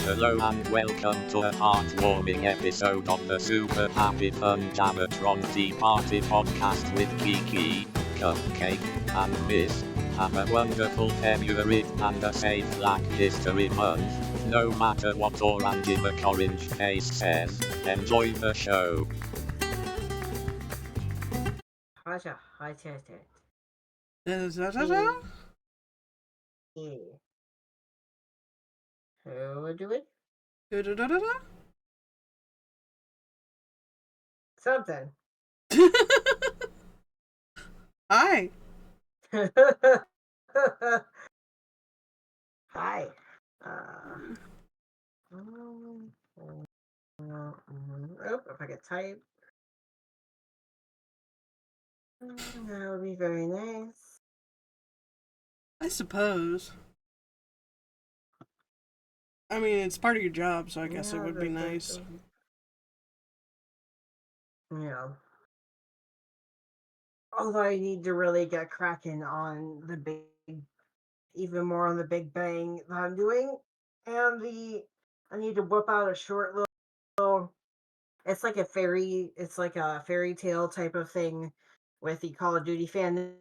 Hello and welcome to a heartwarming episode of the Super Happy Fun Jabbertron Tea Party podcast with Kiki, Cupcake, and Miss. Have a wonderful February and a safe Black History Month, no matter what Orange McOrange Face says. Enjoy the show. Haja, hi, test it. Yeah. Who do it? Something. Hi. Hi. If I could type. That would be very nice. I suppose. I mean, it's part of your job, so I guess it would be nice. Yeah. Although I need to really get cracking on the even more on the big bang that I'm doing. And I need to whip out a short little, it's like a fairy tale type of thing with the Call of Duty fandom.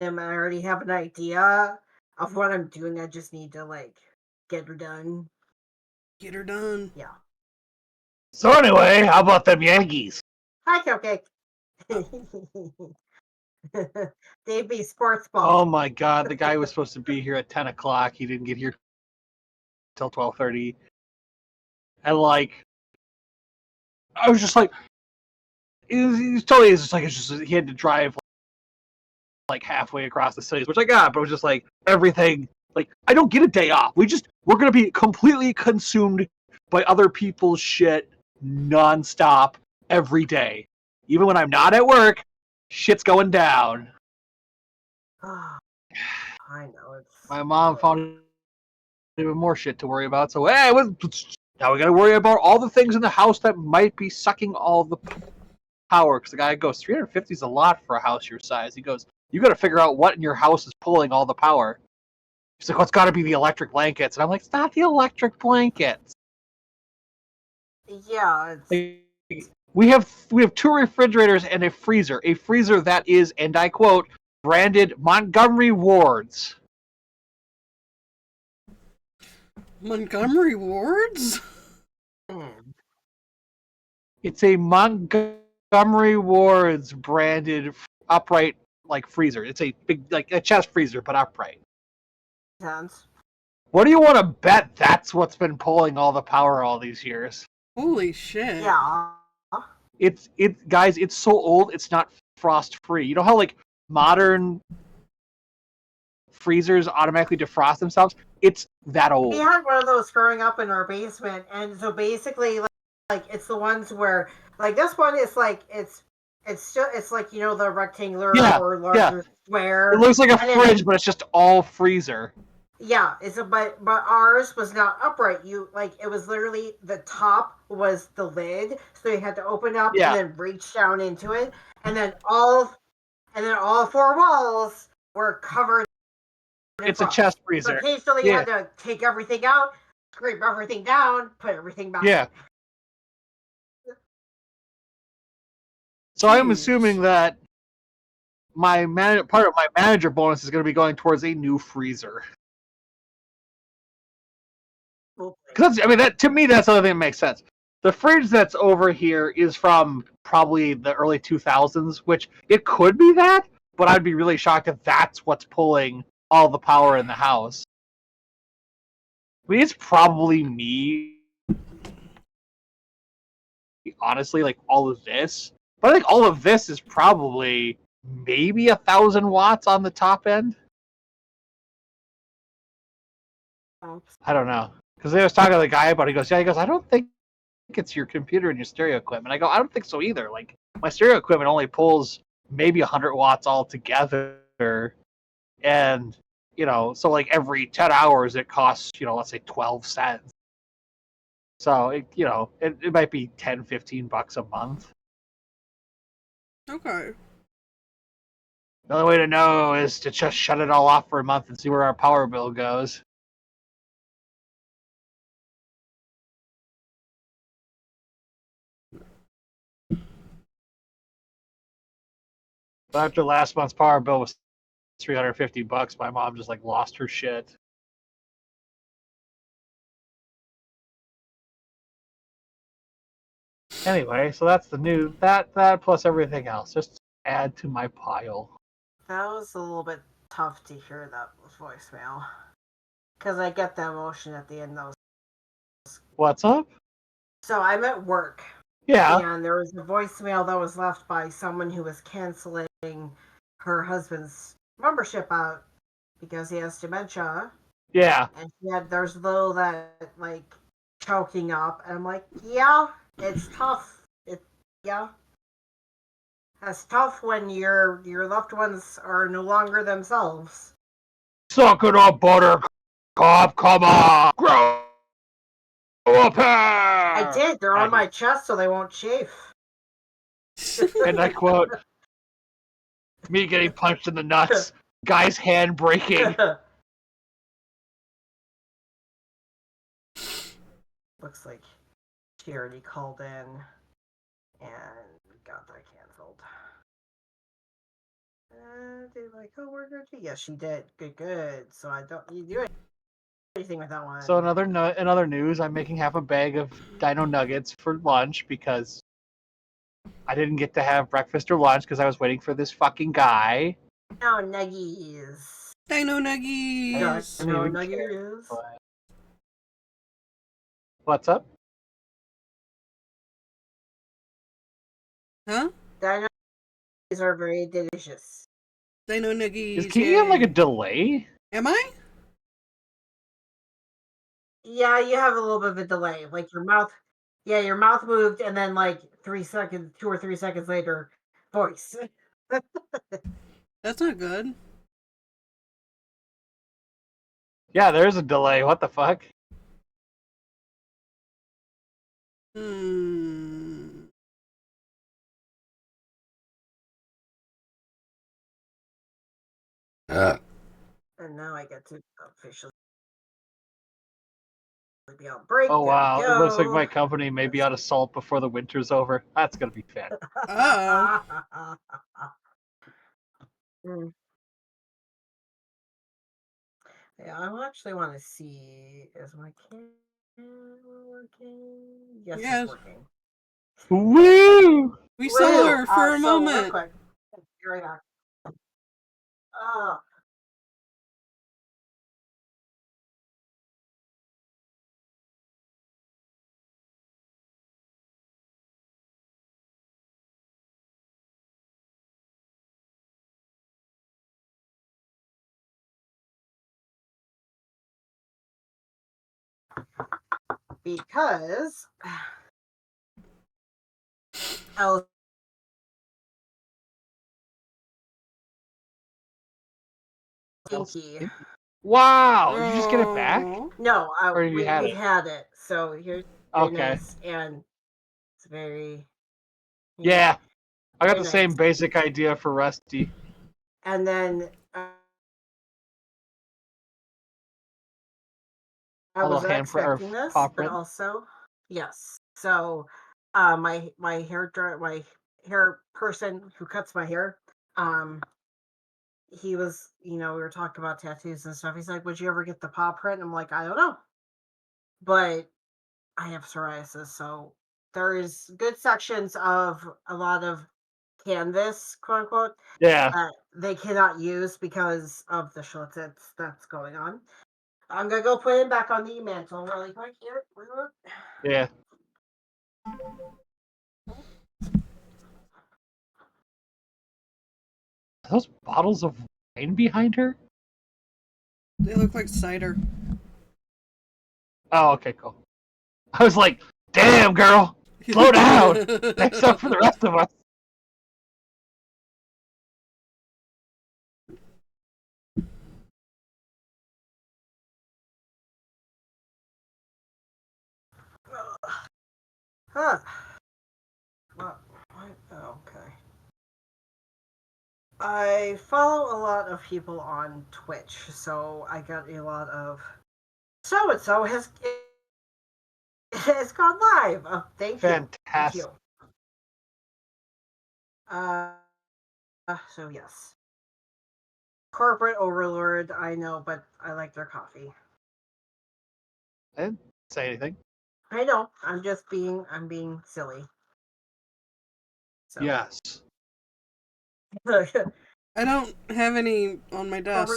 I already have an idea of what I'm doing. I just need to get her done. Get her done. Yeah. So anyway, how about them Yankees? Hi, Cupcake. They'd be sports ball. Oh my god, the guy was supposed to be here at 10 o'clock. He didn't get here till 12:30. And I was just like, he had to drive like halfway across the city, which I got, but it was just like everything. Like, I don't get a day off. We're going to be completely consumed by other people's shit nonstop every day. Even when I'm not at work, shit's going down. I know it's. My mom found even more shit to worry about. So hey, now we got to worry about all the things in the house that might be sucking all the power. Because the guy goes, 350 is a lot for a house your size. He goes, you got to figure out what in your house is pulling all the power. He's like, well, it's got to be the electric blankets. And I'm like, it's not the electric blankets. Yeah, it's. We have 2 refrigerators and a freezer. A freezer that is, and I quote, branded Montgomery Wards. Montgomery Wards? It's a Montgomery Wards branded upright freezer. It's a big a chest freezer, but upright. Sounds. What do you want to bet that's what's been pulling all the power all these years? Holy shit. Yeah. Guys, it's so old it's not frost free. You know how modern freezers automatically defrost themselves? It's that old. We had one of those growing up in our basement, and so basically it's the ones where this one is it's like the rectangular or larger square. It looks like a fridge, but it's just all freezer. Yeah, but ours was not upright. It was literally the top was the lid, so you had to open up and then reach down into it, and then all 4 walls were covered. It's a chest freezer. So occasionally you had to take everything out, scrape everything down, put everything back. Yeah. So I'm assuming that part of my manager bonus is going to be going towards a new freezer. Because to me, that's the other thing that makes sense. The fridge that's over here is from probably the early 2000s, which it could be that, but I'd be really shocked if that's what's pulling all the power in the house. I mean, it's probably me. Honestly, all of this. But I think all of this is probably maybe 1,000 watts on the top end. I don't know. Because I was talking to the guy about it. He goes, I don't think it's your computer and your stereo equipment. I go, I don't think so either. My stereo equipment only pulls maybe 100 watts altogether. And, so every 10 hours it costs, let's say 12 cents. So, it might be $10, $15 a month. Okay. The only way to know is to just shut it all off for a month and see where our power bill goes. But after last month's power bill was $350, my mom just like lost her shit. Anyway, so that's the new that plus everything else. Just add to my pile. That was a little bit tough to hear that voicemail. Because I get the emotion at the end of those. What's up? So I'm at work. Yeah. And there was a voicemail that was left by someone who was canceling her husband's membership out because he has dementia. Yeah. And there's little that like choking up. And I'm like, yeah, it's tough. Yeah. It's tough when your loved ones are no longer themselves. Suck it up, Buttercup. Come on. Grow up here. I did. They're on my chest so they won't chafe. And I quote, me getting punched in the nuts. Guy's hand breaking. Looks like she already called in and got that canceled. Did my coworker? Yes, she did. Good. So I don't need to do anything with that one. So in other news, I'm making half a bag of dino nuggets for lunch because I didn't get to have breakfast or lunch because I was waiting for this fucking guy. Oh, nuggies. Dino nuggies. Dino nuggies. What's up? Huh? Dino nuggies are very delicious. Dino nuggies. Is Kiki on like a delay? Am I? Yeah, you have a little bit of a delay. Like your mouth moved and then like 2 or 3 seconds later, voice. That's not good. Yeah, there's a delay. What the fuck? Hmm. And now I get to officially be on break. Oh wow, it looks like my company may be out of salt before the winter's over. That's gonna be fun. Uh-oh. Yeah, I actually want to see, is my camera working? Yes, Yes. it's working. Woo! We saw her for a so moment. Real quick. Be right back. Because I was stinky. Wow! Did you just get it back? No, Or you we had it? had it. So here's Okay. nice, and it's very Yeah, I got very the same nice. basic idea for Rusty. And then I was expecting this, paw but print. also yes. So my hair person who cuts my hair, he was, we were talking about tattoos and stuff. He's like, would you ever get the paw print? I'm like, I don't know, but I have psoriasis, so there is good sections of a lot of canvas, quote unquote, that they cannot use because of the schutz that's going on. I'm gonna go put it back on the mantle really quick here. Yeah. Are those bottles of wine behind her? They look like cider. Oh, okay, cool. I was like, damn, girl! Slow down! Next up for the rest of us. Huh. Well, okay. I follow a lot of people on Twitch, so I got a lot of so-and-so has gone live. Thank you. Fantastic. Thank you. So yes. Corporate overlord, I know, but I like their coffee. I didn't say anything. I know. I'm being silly. So. Yes. Corporate I don't have any on my desk.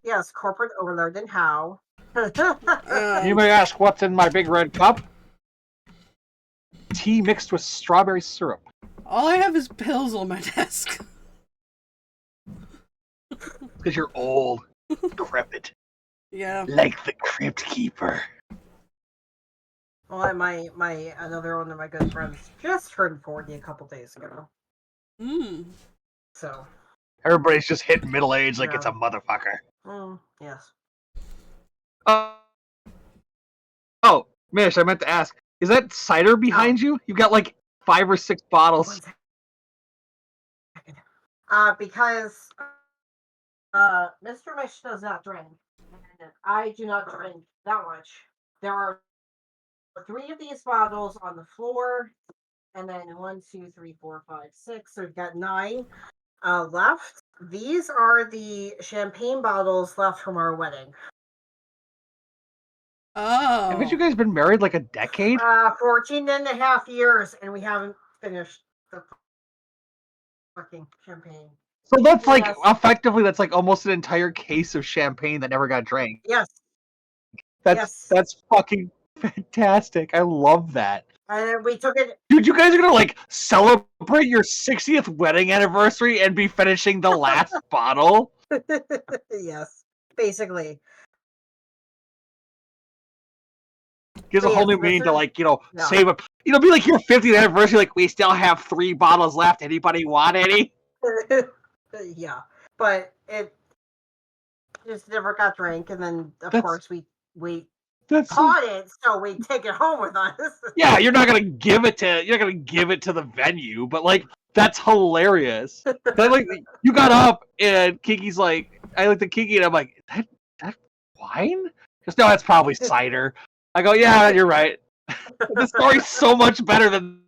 yes, corporate overlord and how. You may ask what's in my big red cup. Tea mixed with strawberry syrup. All I have is pills on my desk. Because you're old, decrepit, Yeah. like the Crypt Keeper. Well, my another one of my good friends just turned 40 a couple days ago. So. Everybody's just hitting middle age like it's a Yeah. motherfucker. Yes. Oh, Mish, I meant to ask, is that cider behind you? You've got like 5 or 6 bottles. Because Mr. Mish does not drink. And I do not drink that much. There are 3 of these bottles on the floor, and then 1, 2, 3, 4, 5, 6. So we've got 9 left. These are the champagne bottles left from our wedding. Oh. Haven't you guys been married like a decade? 14 and a half years, and we haven't finished the fucking champagne. So that's like, Yes. effectively, that's like almost an entire case of champagne that never got drank. Yes. That's fucking fantastic. I love that. And then we took it. Dude, you guys are gonna like celebrate your 60th wedding anniversary and be finishing the last bottle? Yes, basically. Gives a But whole yes, new this meaning to is- like, you know, no. save up. You know, be like your 50th anniversary, like we still have 3 bottles left. Anybody want any? Yeah, but it just never got drank, and then of That's- course we That's caught it, so we take it home with us. yeah, you're not gonna give it to the venue, but like that's hilarious. Like you got up and Kiki's like, I looked at Kiki and I'm like, that wine? Because no, that's probably cider. I go, yeah, you're right. The story's so much better than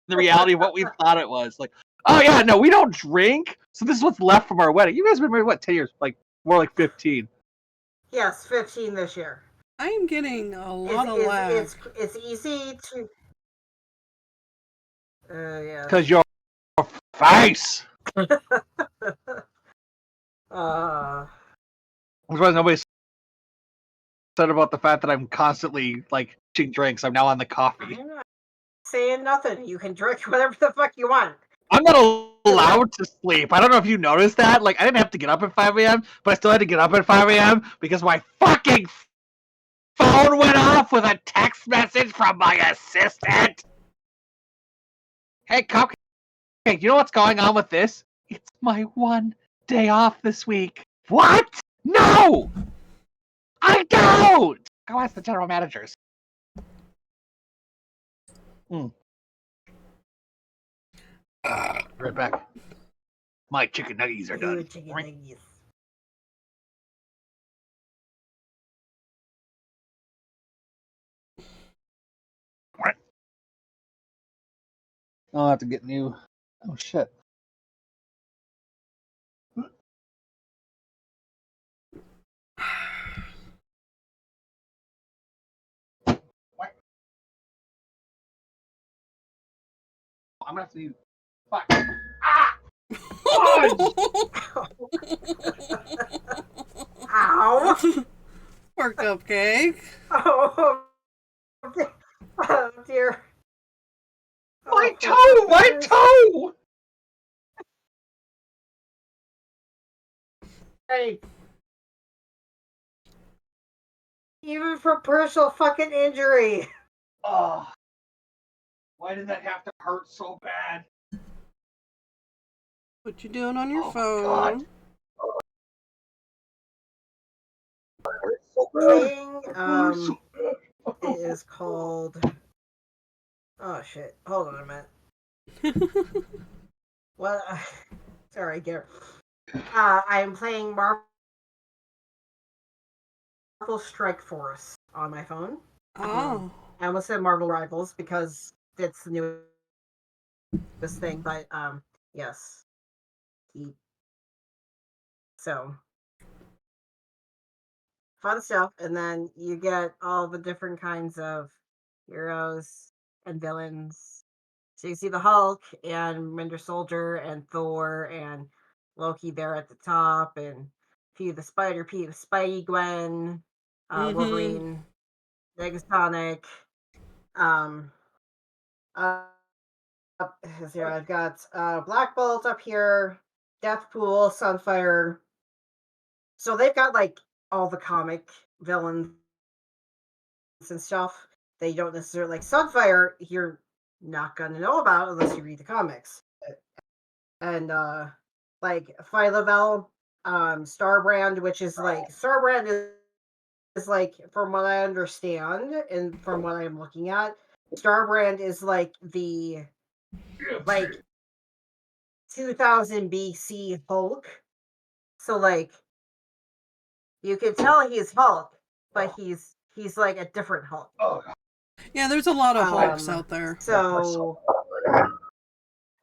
the reality of what we thought it was. Like, oh yeah, no, we don't drink. So this is what's left from our wedding. You guys have been married what, 10 years? Like more like 15. Yes, 15 this year. I am getting a lot of lag. It's easy to. Yeah. Because your face. Uh. That's why nobody said about the fact that I'm constantly like ching drinks. I'm now on the coffee. I'm not saying nothing. You can drink whatever the fuck you want. I'm not allowed to sleep. I don't know if you noticed that. Like, I didn't have to get up at 5 a.m., but I still had to get up at 5 a.m. because my fucking phone went off with a text message from my assistant. Hey, Cupcake, you know what's going on with this? It's my 1 day off this week. What? No! I don't! Go ask the general managers. Right back. My chicken nuggies are done. Chicken nuggies. I'll have to get new. Oh shit. What? I'm gonna have to need. Fuck. Ah! Ow! Poor Cupcake. Oh, oh dear. My toe! My toe! Hey. Even for personal fucking injury. Oh. Why did that have to hurt so bad? What you doing on your Oh, phone? God. Thing, it is called. Oh shit! Hold on a minute. Well, sorry, Garrett. I am playing Marvel Strike Force on my phone. Oh. I almost said Marvel Rivals because it's the newest thing, but yes. eat. So fun stuff. And then you get all the different kinds of heroes and villains. So you see the Hulk and Winter Soldier and Thor and Loki there at the top, and Pete the Spidey Gwen, Wolverine, Negasonic. Um, here I've got Black Bolt up here, Deathpool, Sunfire. So they've got like all the comic villains and stuff that you don't necessarily like. Sunfire, you're not gonna know about unless you read the comics. And like Phyla-Vell, Starbrand, which is like Starbrand is like, from what I understand and from what I'm looking at, Starbrand is like the like 2000 BC Hulk. So like you can tell he's Hulk, but he's like a different Hulk. Yeah, there's a lot of Hulks out there. So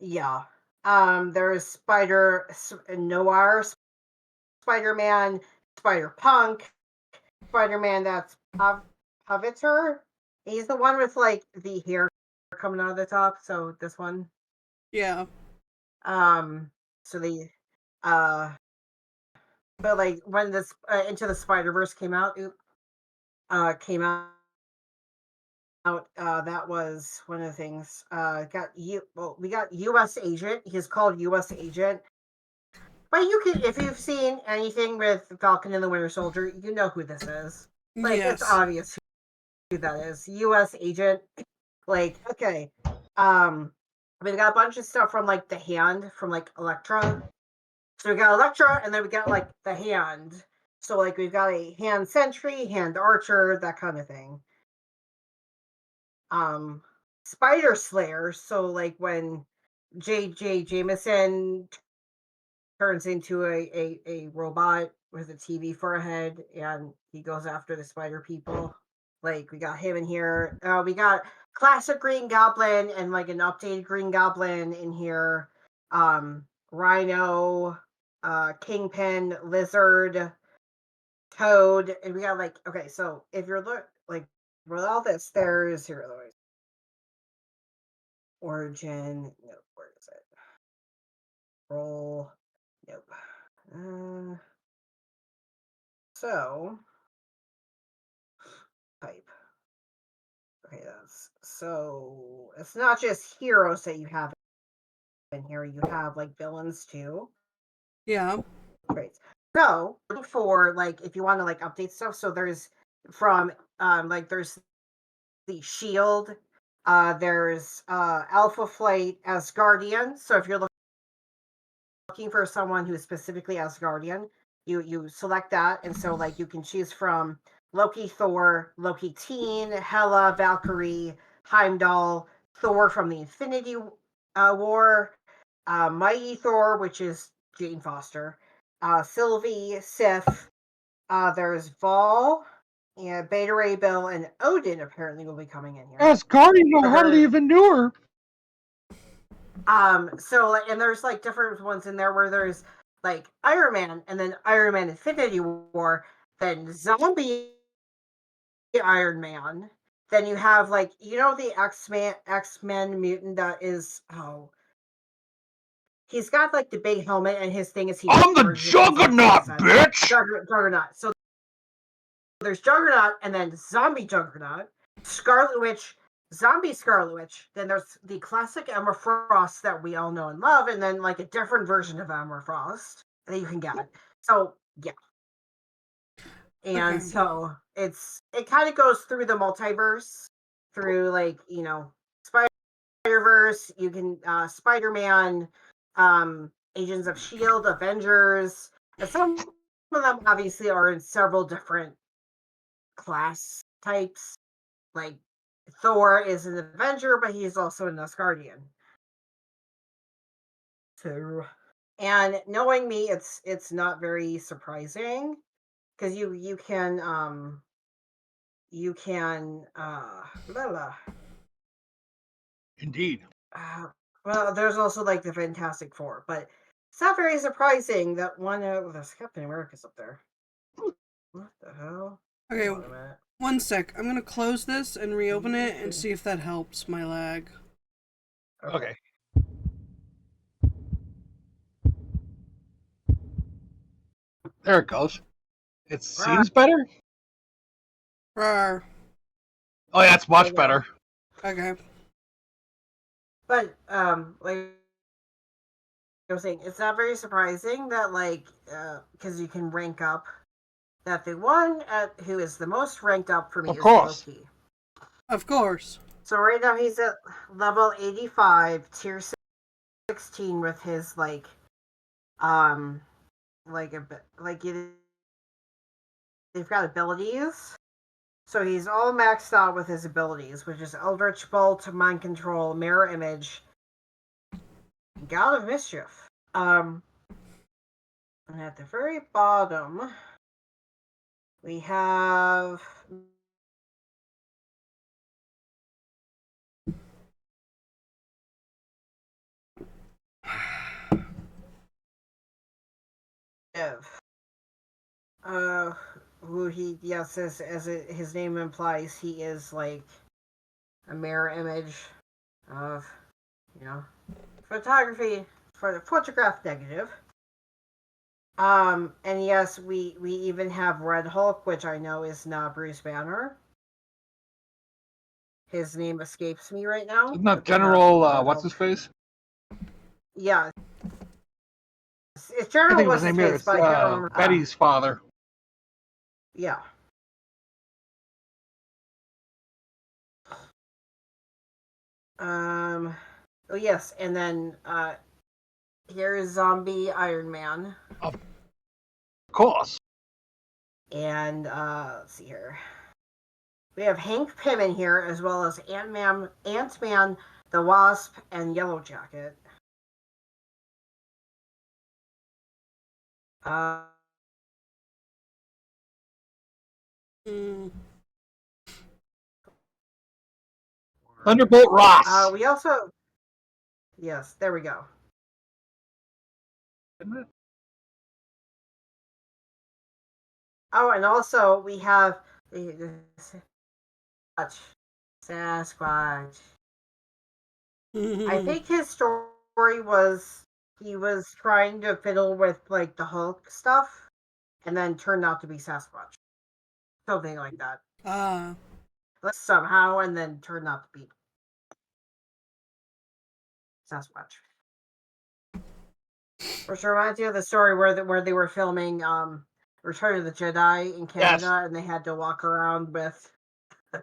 yeah. There's Noir Spider-Man, Spider-Punk, Spider-Man that's Pavitzer. He's the one with like the hair coming out of the top, so this one. Yeah. So the but like when this Into the Spider-Verse came out, that was one of the things. We got US Agent. He's called US Agent. But you can, if you've seen anything with Falcon and the Winter Soldier, you know who this is. Like, yes. It's obvious who that is. US Agent. Like, okay. We've got a bunch of stuff from like the Hand, from like Elektra. So we got Elektra, and then we got like the Hand. So like we've got a Hand Sentry, Hand Archer, that kind of thing. Spider Slayer. So like when J.J. Jameson turns into a robot with a TV for a head, and he goes after the spider people. Like, we got him in here. We got classic Green Goblin and like an updated Green Goblin in here. Rhino, Kingpin, Lizard, Toad, and we got like, okay, so if you're like with all this, there's here Origin. Nope, where is it? Roll. Nope. So type. Okay, so it's not just heroes that you have in here. You have like villains too. Yeah. Great. So for like, if you want to like update stuff, so there's from like there's the Shield. There's Alpha Flight Asgardian. So if you're looking for someone who's specifically Asgardian, you select that, and so like you can choose from Loki, Thor, Loki Teen, Hela, Valkyrie, Heimdall, Thor from the Infinity War, Mighty Thor, which is Jane Foster, Sylvie, Sif. There's Vol, and Beta Ray Bill, and Odin apparently will be coming in here. Asgardian, I hardly even knew her. So and there's like different ones in there where there's like Iron Man, and then Iron Man Infinity War, then Zombie Iron Man. Then you have like, you know, the X-Men mutant that is, he's got like the big helmet, and his thing is I'm the Juggernaut, bitch! Juggernaut. So there's Juggernaut, and then Zombie Juggernaut, Scarlet Witch, Zombie Scarlet Witch. Then there's the classic Emma Frost that we all know and love, and then like a different version of Emma Frost that you can get. So yeah. And so it kind of goes through the multiverse, through like, you know, Spider-Verse, you can Spider-Man, Agents of S.H.I.E.L.D., Avengers, and some of them obviously are in several different class types. Like Thor is an Avenger, but he's also an Asgardian. So, and knowing me, it's not very surprising, because you can blah, blah. Indeed. Well, there's also like the Fantastic Four, but It's not very surprising that one of the Captain America's up there. What the hell? Okay, Hold on a minute. one sec. I'm gonna close this and reopen it and see if that helps my lag. Okay. There it goes. It seems better. Rawr. Oh yeah, it's much better. Okay. But like I was saying, it's not very surprising that because you can rank up. That the one who is the most ranked up for me is Loki. Of course. So right now he's at level 85, tier 16 with his they've got abilities. So he's all maxed out with his abilities, which is Eldritch Bolt, Mind Control, Mirror Image, God of Mischief. And at the very bottom, we have who he, yes, as his name implies, he is like a mirror image of, photography for the photograph negative. And yes, we even have Red Hulk, which I know is not Bruce Banner. His name escapes me right now. Isn't that General, what's his face? Yeah. It's General what's his face, but I can't remember. Betty's father. Yeah. Oh yes, and then here is Zombie Iron Man. Of course. And let's see here. We have Hank Pym in here, as well as Ant-Man, the Wasp, and Yellow Jacket. Thunderbolt Ross. We also, yes, there we go. Oh, and also we have the Sasquatch. I think his story was he was trying to fiddle with like the Hulk stuff, and then turned out to be Sasquatch, something like that. Somehow, and then turned out to be Sasquatch. Which reminds you of the story where they were filming Return of the Jedi in Canada, and they had to walk around with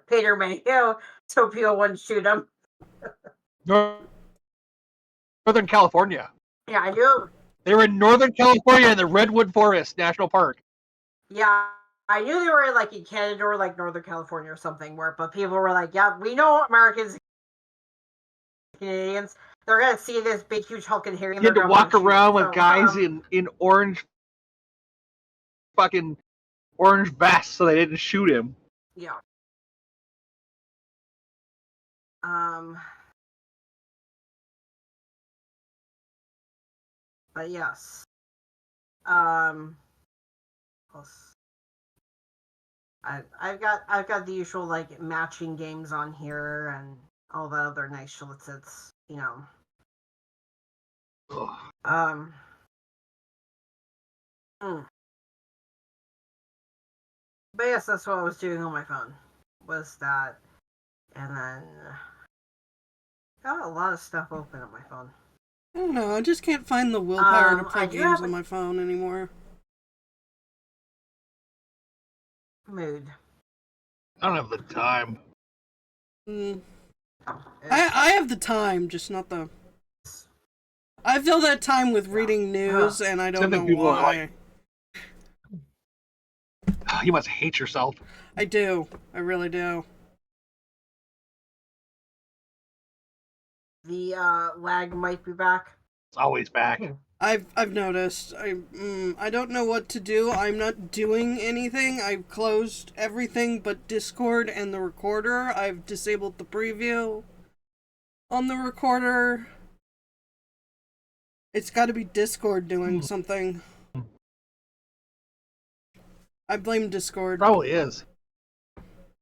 Peter Mayhew so people wouldn't shoot him. Northern California. Yeah, I knew. They were in Northern California in the Redwood Forest National Park. Yeah, I knew they were like in Canada or like Northern California or something. But people were like, "Yeah, we know Americans, Canadians, they're gonna see this big, huge Hulk and hairy." You had to walk around with guys in orange, fucking orange vests, so they didn't shoot him. Yeah. But yes. I've got the usual like matching games on here and all that other nice shit. But yes, that's what I was doing on my phone. Was that, and then got a lot of stuff open on my phone. I don't know. I just can't find the willpower to play games on my phone anymore. Mood. I don't have the time. I have the time, just not the. I fill that time with reading news, and I don't know why. You must hate yourself. I do. I really do. The lag might be back. It's always back. I've noticed. I don't know what to do. I'm not doing anything. I've closed everything but Discord and the recorder. I've disabled the preview on the recorder. It's got to be Discord doing something. I blame Discord. Probably is.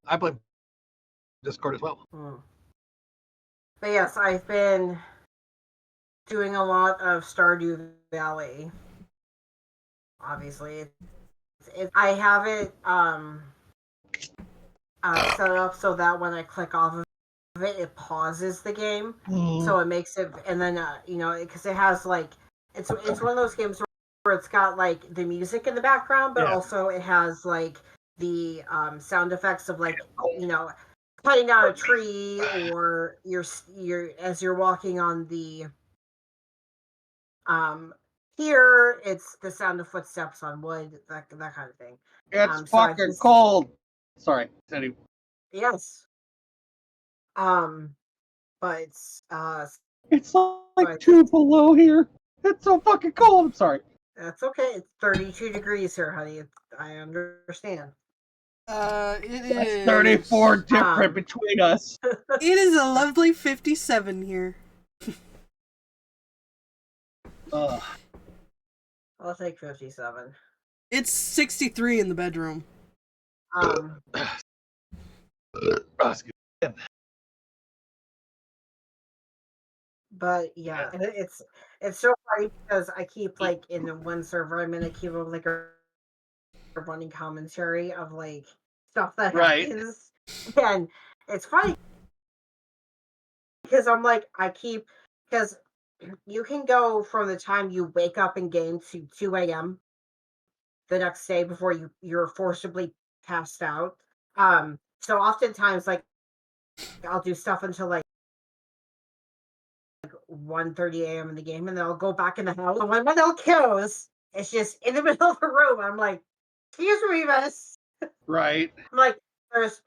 I blame Discord as well. But yes, I've been doing a lot of Stardew Valley. Obviously, I have it set up so that when I click off of it, it pauses the game. So it makes it, and then because it has like it's one of those games where it's got like the music in the background, but also it has like the sound effects of like cutting down a tree, or you're as you're walking on the here it's the sound of footsteps on wood, that kind of thing. It's fucking cold. Sorry, Teddy. Yes. But it's like 2 below here. It's so fucking cold. I'm sorry. That's okay. It's 32 degrees here, honey. I understand. It is 34 different between us. It is a lovely 57 here. I'll take 57. It's 63 in the bedroom. But yeah, it's so funny because I keep like in one server I'm in, I keep like a running commentary of like stuff that happens, and it's funny because I'm like because you can go from the time you wake up in game to 2 a.m. the next day before you're forcibly passed out. So oftentimes like I'll do stuff until like 1:30 a.m. in the game, and then I'll go back in the house. And when my little kiddos, it's just in the middle of the room. I'm like, excuse me, miss. Right. I'm like, because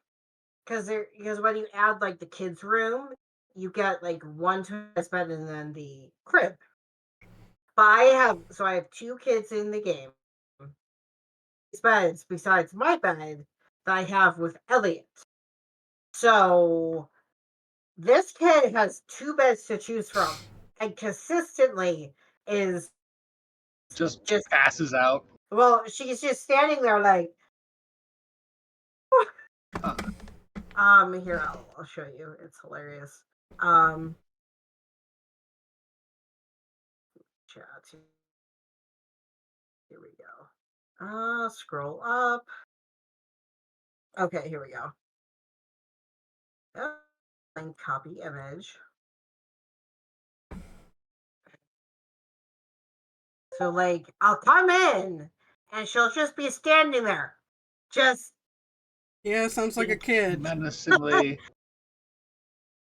when you add like the kids' room, you get like one twin bed and then the crib. But I have 2 kids in the game. Beds besides my bed that I have with Elliot. So this kid has 2 beds to choose from, and consistently is just passes out. Well, she's just standing there like. Here I'll show you. It's hilarious. Chat. Here we go. Scroll up. Okay, here we go. And copy image. So like I'll come in and she'll just be standing there. Yeah, sounds like a kid. Menacingly.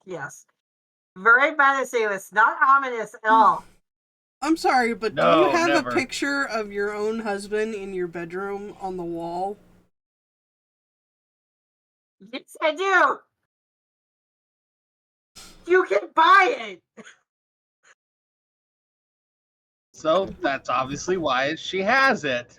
Yes. Very menacing. It's not ominous at all. I'm sorry, but No, do you have never. a picture of your own husband in your bedroom on the wall? Yes, I do. You can buy it. So that's obviously why she has it.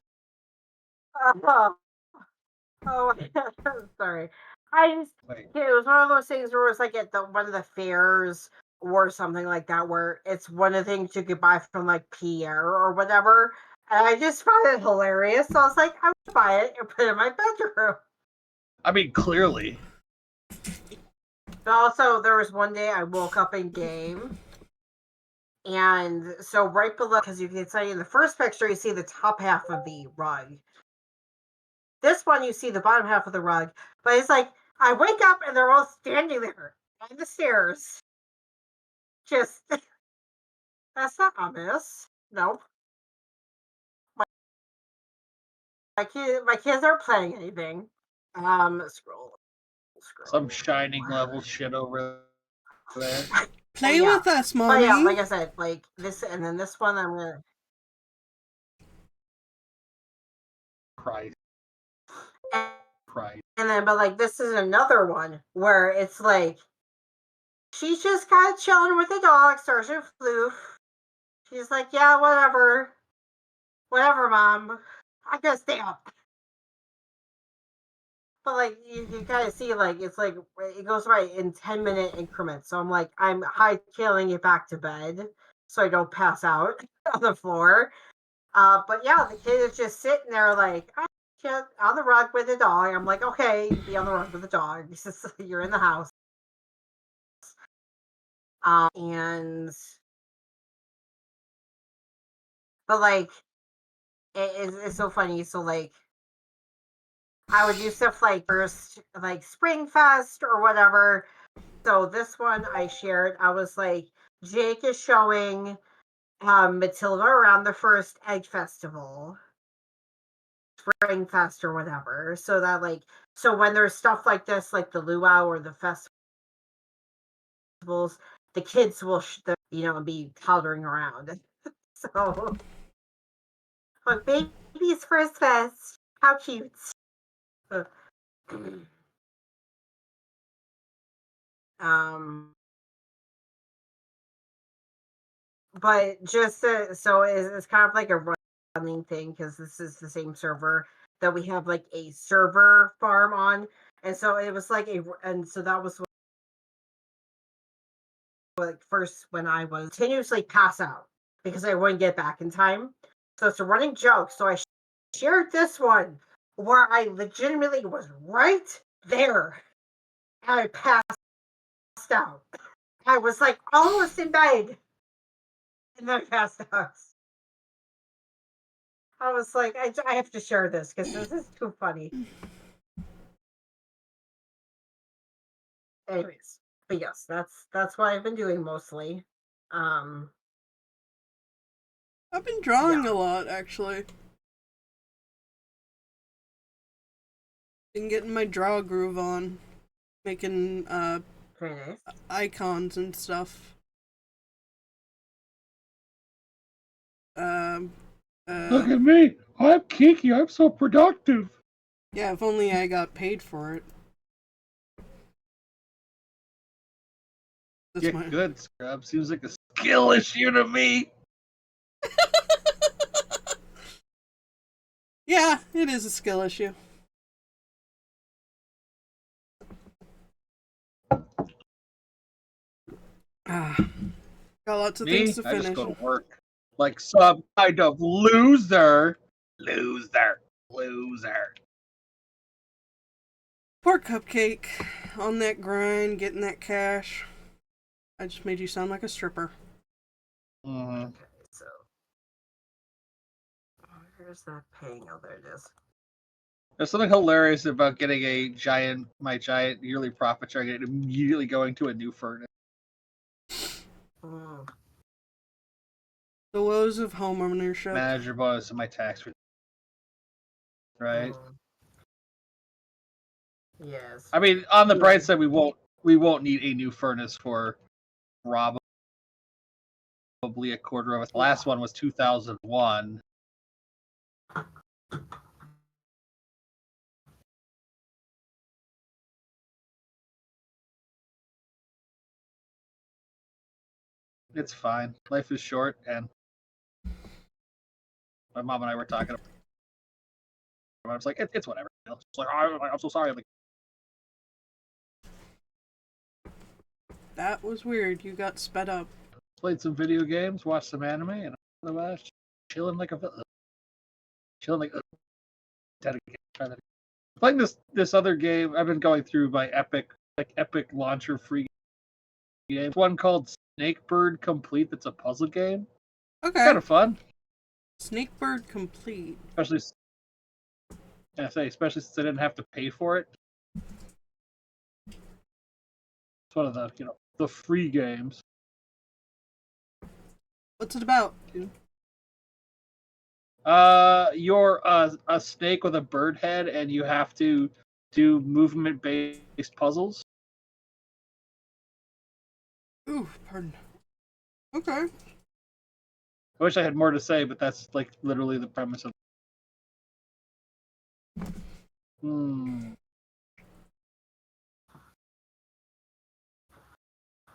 Sorry. It was one of those things where it was like at one of the fairs or something like that, where it's one of the things you could buy from like Pierre or whatever. And I just found it hilarious. So I was like, I would buy it and put it in my bedroom. I mean, clearly. But also, there was one day I woke up in game. And so right below, because you can see in the first picture, you see the top half of the rug. This one, you see the bottom half of the rug. But it's like, I wake up and they're all standing there on the stairs. Just, that's not ominous. Nope. My kids aren't playing anything. Scroll. Some shining level shit over there. Play with us, mommy. But yeah, like I said, like this, and then this one, I'm gonna. Christ. And then, but like this is another one where it's like she's just kind of chilling with the dog, Sergeant Floof. She's like, yeah, whatever, mom. I gotta stay up. But like you can kind of see, like it's like it goes by in 10-minute increments. So I'm like, I'm hightailing it back to bed so I don't pass out on the floor. But yeah, the kid is just sitting there like, oh, shit, on the rug with the dog. I'm like, okay, you can be on the rug with the dog. You're in the house. And but like it's so funny. So like I would do stuff like first like Spring Fest or whatever. So this one I shared, I was like, Jake is showing Matilda around the first Egg Festival, Spring Fest or whatever. So that like so when there's stuff like this, like the luau or the festivals, the kids will be toddling around. So like baby's first fest, how cute. But just so it's kind of like a running thing because this is the same server that we have like a server farm on, and so it was like and so that was like first when I was continuously pass out because I wouldn't get back in time. So it's a running joke. So I shared this one where I legitimately was right there and I passed out. I was like almost in bed and then I passed out. I was like, I have to share this because this is too funny. Anyways, but yes, that's what I've been doing mostly. I've been drawing Yeah. a lot, actually. Been getting my draw groove on. Making Very nice. icons and stuff. Look at me. I'm Kiki. I'm so productive. Yeah, if only I got paid for it. That's Get good, Scrub. Seems like a skill issue to me. Yeah, it is a skill issue. Got lots of things to I just finish. go to work like some kind of loser. Loser. Poor Cupcake. On that grind, getting that cash. I just made you sound like a stripper. Mm-hmm. Okay, so here's that paying. Oh, there it is. There's something hilarious about getting my giant yearly profit share and immediately going to a new furnace. Mm. The woes of home ownership. Manager bonus in my tax return. Right? Yes. I mean, on the bright side, we won't need a new furnace for probably a quarter of it. The last one was 2001. It's fine. Life is short, and my mom and I were talking. I was like, it's whatever. She's like, oh, I'm so sorry. I'm like, That was weird. You got sped up. played some video games, watched some anime, and otherwise chilling like a villain. Chilling like a dedicated. Playing this other game. I've been going through my epic launcher free game. One called Snakebird Complete. That's a puzzle game. Okay. Kind of fun. Snakebird Complete. Especially since I didn't have to pay for it. It's one of the free games. What's it about? You're a snake with a bird head, and you have to do movement-based puzzles. Ooh, pardon. Okay. I wish I had more to say, but that's like literally the premise of.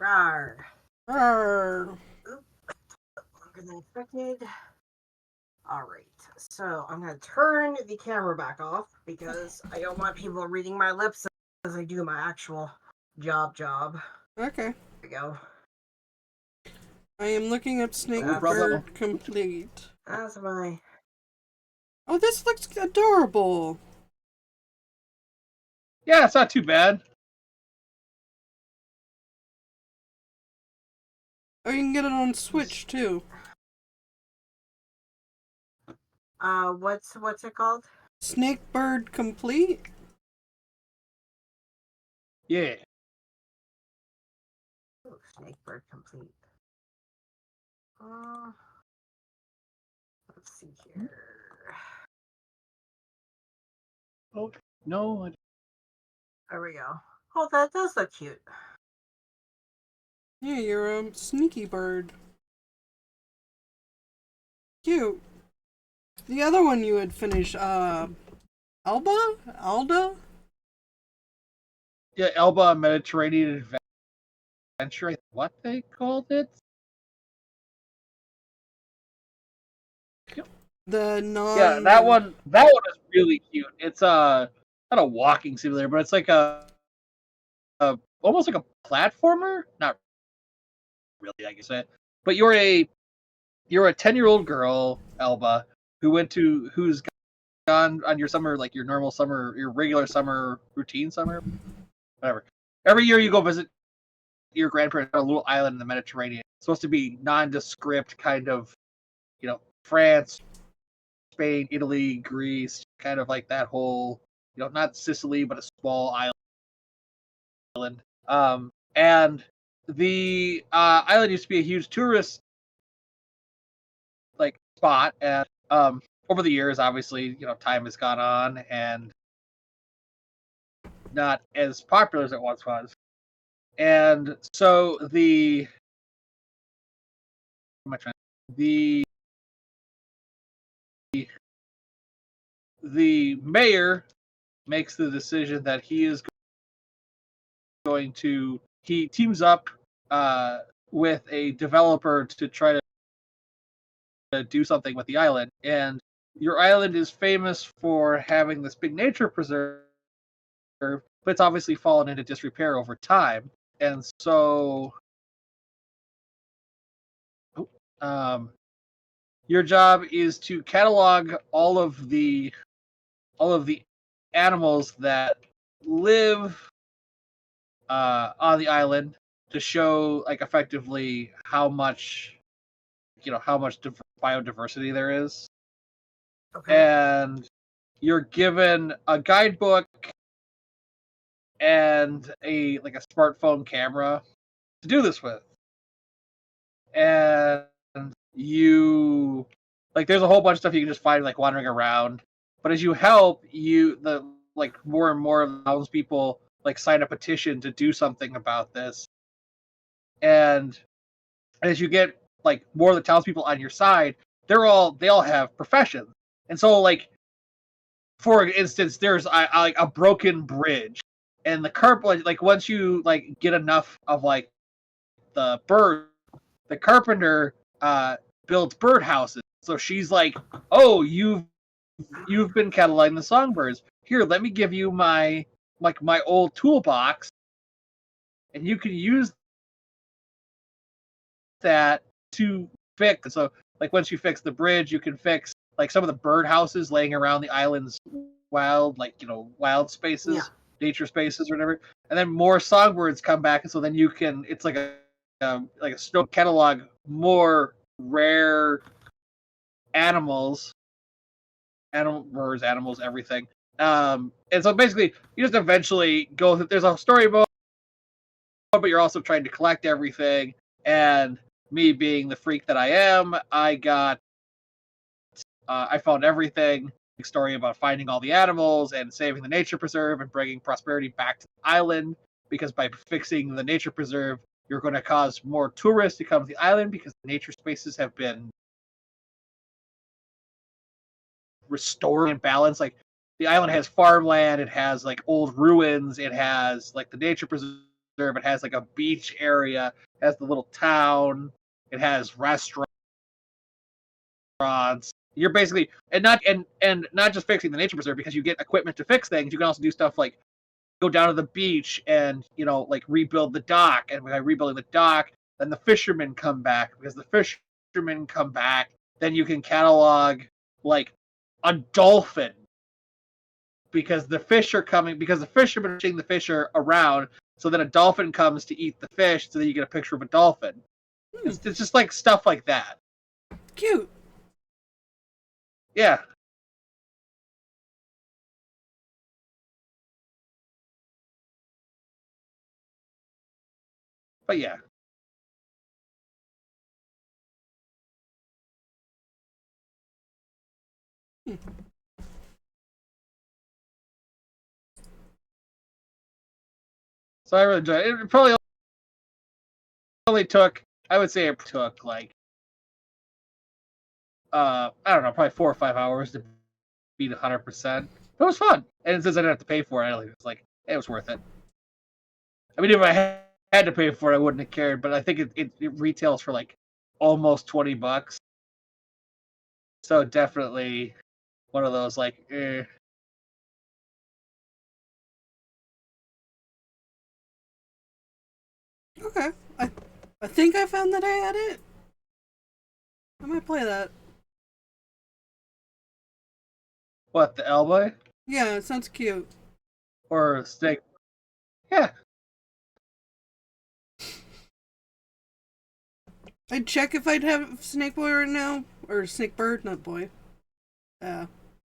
Rawr. Arr. Longer than expected. Alright, so I'm going to turn the camera back off because I don't want people reading my lips as I do my actual job. Okay. There we go. I am looking up Snakebird Complete. That's my. Oh, this looks adorable. Yeah, it's not too bad. Oh, you can get it on Switch too. What's it called? Snakebird Complete? Yeah. Ooh, Snakebird Complete. Let's see here. Oh, no. There we go. Oh, that does look cute. Yeah, you're a sneaky bird. Cute. The other one you had finished, Alda? Yeah, Elba Mediterranean Adventure. What they called it? The non. Yeah, that one is really cute. It's not a walking simulator, but it's like a almost like a platformer. Not really, I guess. But you're a 10-year-old girl, Elba, who's gone on your summer, like your normal summer, your regular summer routine summer, whatever. Every year you go visit your grandparents on a little island in the Mediterranean. It's supposed to be nondescript, kind of, France, Spain, Italy, Greece, kind of like that whole, not Sicily, but a small island. And the island used to be a huge tourist like spot, and over the years, obviously, time has gone on and not as popular as it once was. And so the mayor makes the decision that he teams up with a developer to try to do something with the island. And your island is famous for having this big nature preserve, but it's obviously fallen into disrepair over time. And so your job is to catalog all of the animals that live on the island to show, like, effectively how much biodiversity there is. Okay. And you're given a guidebook and a smartphone camera to do this with. And you there's a whole bunch of stuff you can just find wandering around. But as you help, more and more of the townspeople sign a petition to do something about this. And as you get more of the townspeople on your side, they all have professions. And so for instance, there's a broken bridge, and the carpenter, once you get enough of the bird, the carpenter builds birdhouses. So she's like, "Oh, you've been cataloging the songbirds. Here, let me give you my old toolbox, and you can use that to fix." So once you fix the bridge, you can fix some of the birdhouses laying around the island's wild spaces, nature spaces or whatever. And then more songbirds come back, and so then you can, it's like a snow catalog more rare animals, birds, animals, everything. And so basically you just eventually go through, there's a story mode, but you're also trying to collect everything. And me being the freak that I am, I found everything. Story about finding all the animals and saving the nature preserve and bringing prosperity back to the island, because by fixing the nature preserve, you're going to cause more tourists to come to the island, because the nature spaces have been restored and balanced. The island has farmland, it has old ruins, it has the nature preserve, it has a beach area, it has the little town, it has restaurants. You're basically, and not just fixing the nature preserve, because you get equipment to fix things. You can also do stuff go down to the beach and rebuild the dock. And by rebuilding the dock, then the fishermen come back. Because the fishermen come back, then you can catalog like a dolphin. Because the fish are coming, because the fishermen are chasing the fish are around, so then a dolphin comes to eat the fish, so then you get a picture of a dolphin. It's just like stuff like that. Cute. Yeah. But yeah. So I really enjoyed it. It probably only took, I would say it took like, I don't know, probably 4 or 5 hours to beat 100%. But it was fun. And since I didn't have to pay for it, it was like, it was worth it. I mean, if I had to pay for it, I wouldn't have cared, but I think it retails for like almost $20. So definitely one of those like, eh. Okay. I think I found that I had it. I might play that. What, the Elbow? Yeah, it sounds cute. Or Snake? Yeah. I'd check if I'd have Snake Boy right now. Or Snake Bird, not Boy. Yeah.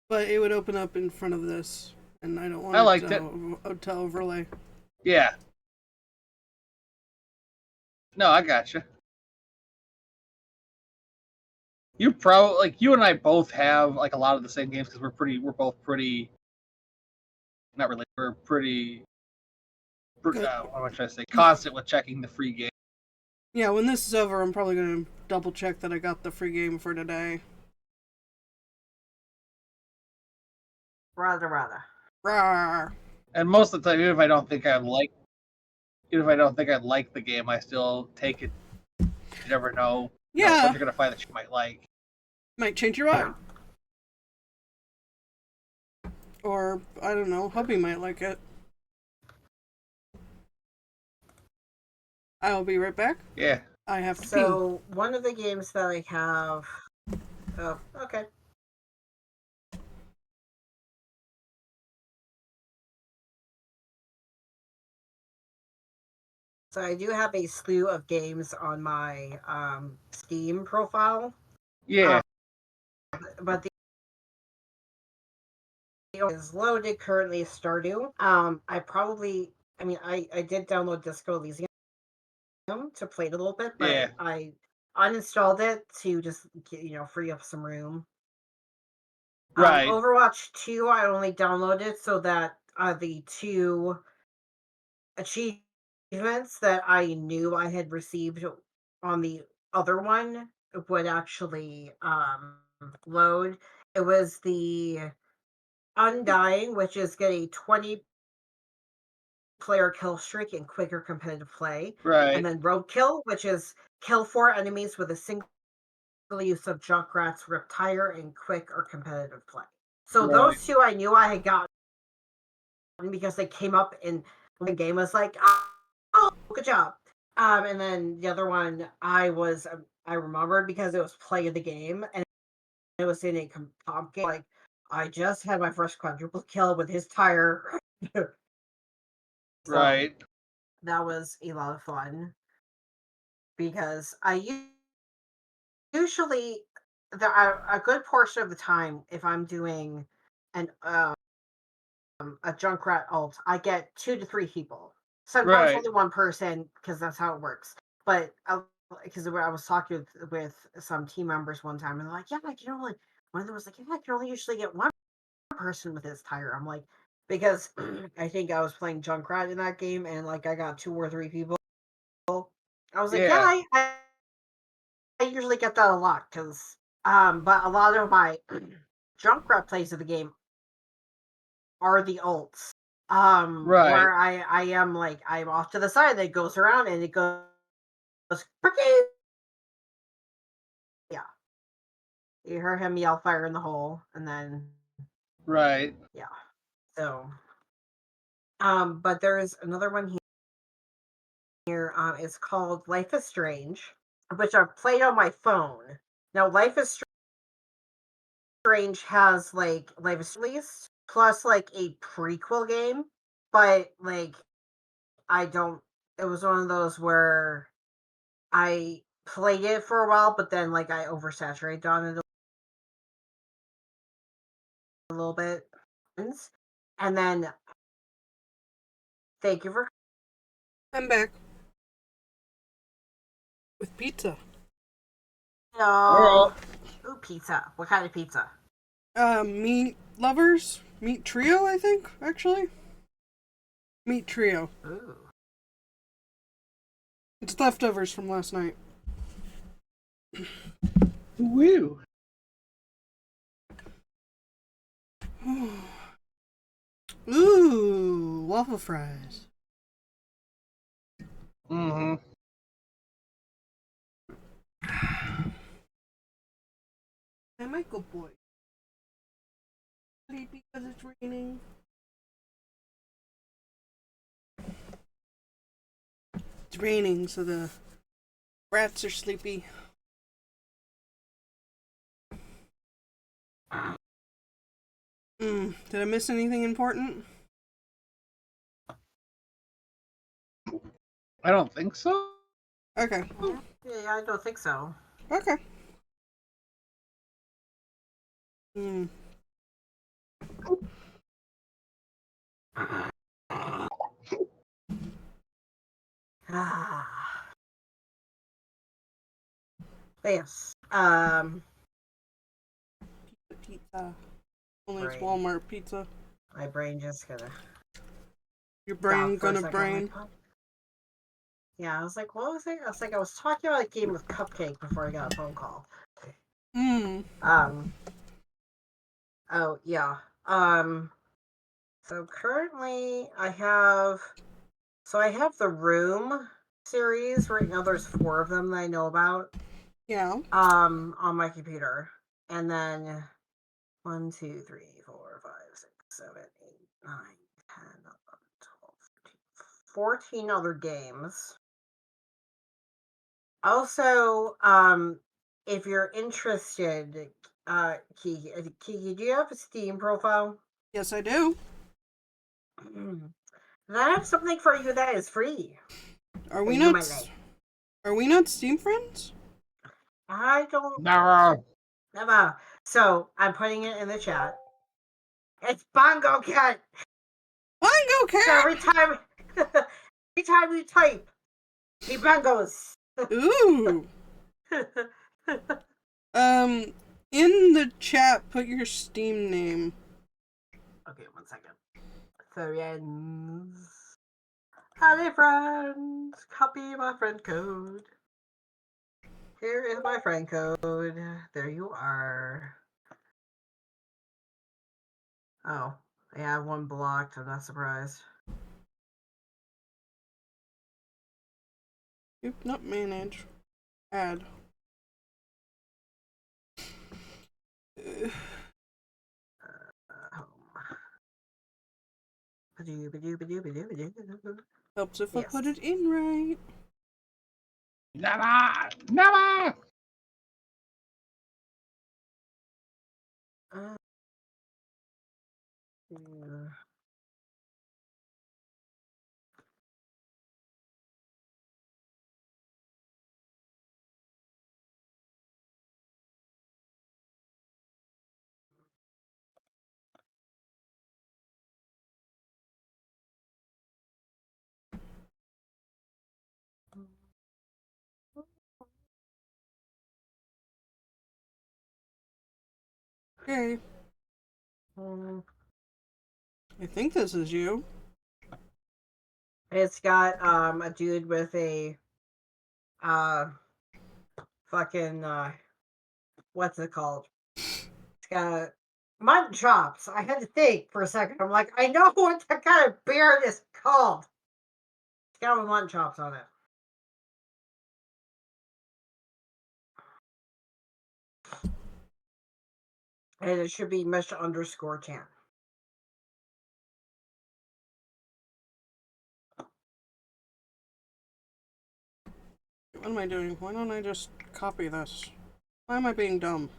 But it would open up in front of this. And I don't want I liked to overlay. Yeah. No, I gotcha. You probably, like, you and I both have like a lot of the same games because we're both pretty, not really, we're pretty, what am I trying to say, constant with checking the free game. Yeah, when this is over, I'm probably going to double check that I got the free game for today. Rather. Rawr. And most of the time, even if I don't think I'd like the game, I still take it. You never know. Yeah. What you're gonna find that you might like. Might change your mind. Or, I don't know, hubby might like it. I'll be right back. Yeah. I have to So, one of the games that I have... Oh, okay. So I do have a slew of games on my Steam profile. Yeah. But the is loaded, currently Stardew. I did download Disco Elysium to play it a little bit, but Yeah. I uninstalled it to just free up some room. Right. Overwatch 2, I only downloaded so that the 2 achievements that I knew I had received on the other one would actually load. It was the Undying, which is get a 20 player kill streak in quicker competitive play. Right. And then Roadkill, which is kill 4 enemies with a single use of Junkrat's Rip Tire in quick or competitive play. So those two I knew I had gotten because they came up in the game. Was like, oh, good job. And then the other one I remembered because it was play of the game and it was in a comp game. Like, I just had my first quadruple kill with his tire. Right. That was a lot of fun because I usually a good portion of the time, if I'm doing a Junkrat alt, I get 2 to 3 people. Sometimes only one person because that's how it works. But because I was talking with some team members one time, and they're like, "Yeah, I can only." One of them was like, "Yeah, I can only usually get one person with his tire." I'm like, because I think I was playing Junkrat in that game, and like I got 2 or 3 people. I was like, yeah, I usually get that a lot because, but a lot of my Junkrat plays of the game are the ults. Where I am like I'm off to the side, that goes around and it goes, yeah. You hear him yell fire in the hole, and then yeah. So, but there is another one here computer. It's called Life is Strange, which I've played on my phone. Now, Life is Strange has like Life is released plus like a prequel game, but like I don't. It was one of those where I played it for a while, but then like I oversaturated on it a little bit, and then thank you for. I'm back with pizza. No. Ooh, pizza. What kind of pizza? Meat lovers? Meat trio, I think, actually. Meat trio. Ooh. It's leftovers from last night. Woo. Ooh, waffle fries. Mm-hmm. Hey, Michael boy. Sleepy because it's raining. It's raining, so the rats are sleepy. Did I miss anything important? I don't think so. Okay. Yeah, I don't think so. Okay. Hmm. Yes. Pizza. Only it's Brain. Walmart pizza. My brain just gonna. Your brain stop for a gonna second, brain. like, yeah, I was like, what was it? I was like, I was talking about a game with Cupcake before I got a phone call. Oh yeah. So currently I have the Room series right now. There's 4 of them that I know about. Yeah. On my computer, and then 1, 2, 3, 4, 5, 6, 7, 8, 9, 10, 11, 12, 13, 14 other games. Also, if you're interested, Kiki, do you have a Steam profile? Yes, I do. Then I have something for you that is free. Are we You not? might like. Are we not Steam friends? I don't. Never. Never. So I'm putting it in the chat. It's Bongo Cat. Bongo So cat. every time you type, he bongos. Ooh. In the chat, put your Steam name. Okay, 1 second. Friends. Howdy, friends. Copy my friend code. Here is my friend code. There you are. Oh, I have one blocked. I'm not surprised. Oop, not manage. Add. Helps if I put it in right. Never. Never. Yeah. Okay. I think this is you. It's got a dude with a fucking what's it called? It's got mutton chops. I had to think for a second. I'm like, I know what that kind of beard is called. It's got mutton chops on it. And it should be Mish_Chan. What am I doing? Why don't I just copy this? Why am I being dumb?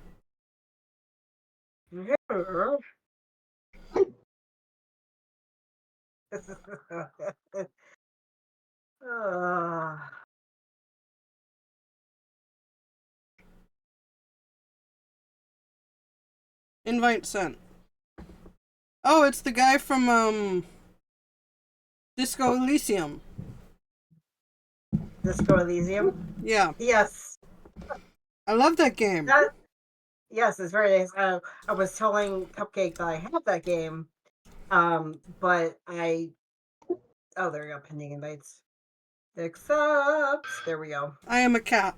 Invite sent. Oh, it's the guy from, Disco Elysium. Disco Elysium? Yeah. Yes. I love that game. Yes, it's very nice. I was telling Cupcake that I have that game, but oh, there we go, pending invites. Accepts. There we go. I am a cat.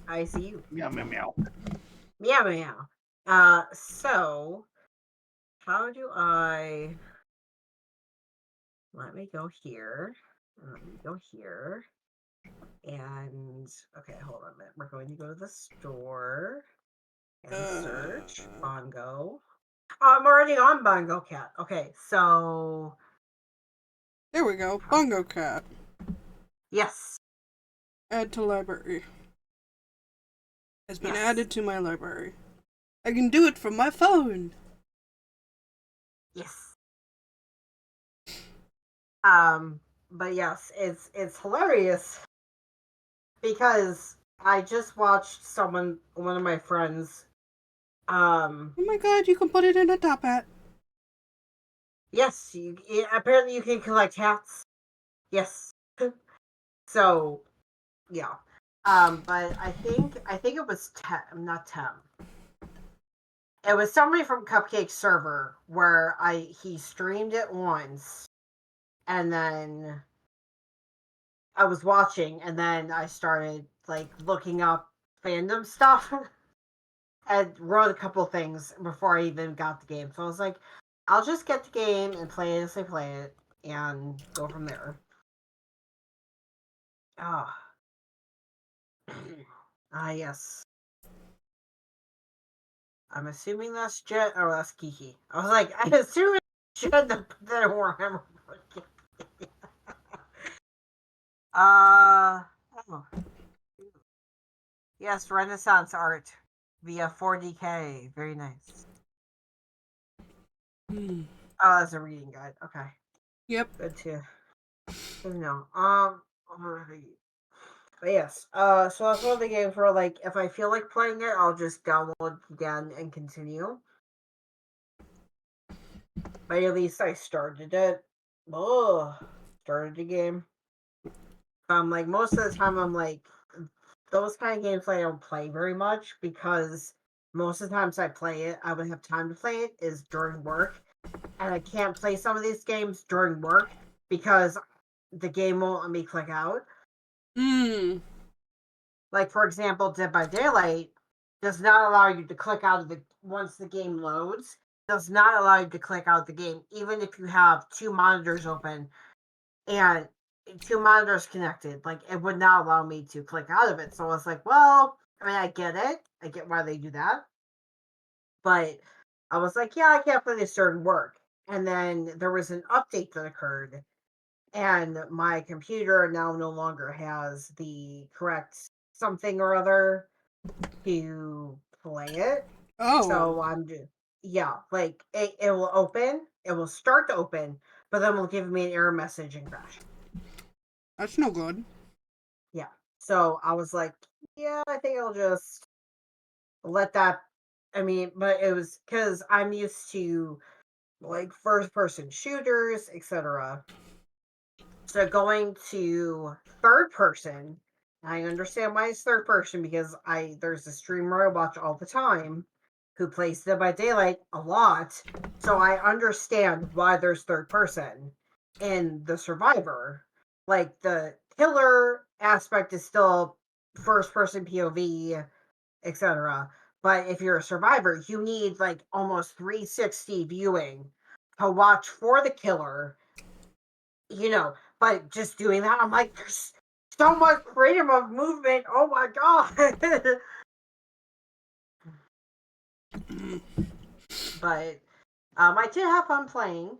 I see you. Meow meow meow. Meow meow. So how do I? Let me go here. Let me go here. And okay, hold on a minute. We're going to go to the store and search Bongo. Oh, I'm already on Bongo Cat. Okay, so There we go. Bongo Cat. yes. Add to library. Has been Yes. added to my library. I can do it from my phone. Yes. But yes, it's hilarious because I just watched one of my friends, Oh my god, you can put it in a top hat. yes, apparently you can collect hats. Yes. So, yeah. But I think it was not Tem. It was somebody from Cupcake server where he streamed it once, and then I was watching, and then I started like looking up fandom stuff and wrote a couple things before I even got the game. So I was like, I'll just get the game and play it as I play it and go from there. Ah. Yes. I'm assuming that's Jet. Oh, that's Kiki. I was like, I assume it's Jet the Warhammer. Oh. Yes, Renaissance art via 4DK. Very nice. Oh, that's a reading guide. Okay. Yep. Good to know. But yes. So that's one of the games where, like, if I feel like playing it, I'll just download it again and continue. But at least I started it. Started the game. Like most of the time, I'm like, those kind of games I don't play very much because most of the times I play it, I would have time to play it is during work, and I can't play some of these games during work because the game won't let me click out. Like, for example, Dead by Daylight does not allow you to click out of once the game loads. Does not allow you to click out the game, even if you have two monitors open and two monitors connected. Like, it would not allow me to click out of it. So I was like, well, I mean, I get it. I get why they do that. But I was like, yeah, I can't play this during work. And then there was an update that occurred, and my computer now no longer has the correct something or other to play it. Oh. So like it will open, it will start to open, but then will give me an error message and crash. That's no good. Yeah. So I was like, yeah, I think I'll just let that. I mean, but it was because I'm used to like first person shooters, etc. So going to third person, I understand why it's third person because there's a streamer I watch all the time who plays Dead by Daylight a lot, so I understand why there's third person in the Survivor. Like the killer aspect is still first person POV, etc. But if you're a survivor, you need like almost 360 viewing to watch for the killer, but just doing that, I'm like, there's so much freedom of movement. Oh my god. But I did have fun playing.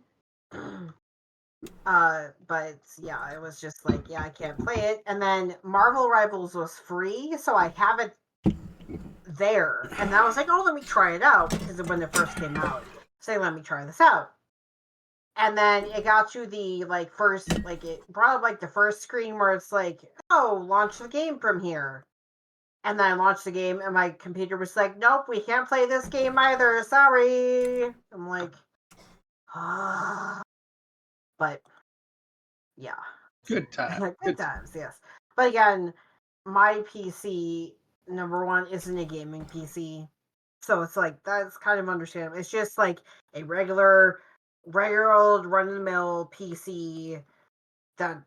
But yeah, it was just like, yeah, I can't play it. And then Marvel Rivals was free, so I have it there. And I was like, oh, let me try it out because when it first came out, say, let me try this out. And then it got to the like first, like it brought up like the first screen where it's like, oh, launch the game from here. And then I launched the game, and my computer was like, nope, we can't play this game either. Sorry. I'm like, ah. But yeah. Good time. Good times, yes. But again, my PC, number one, isn't a gaming PC. So it's like, that's kind of understandable. It's just like a regular old run of the mill PC that,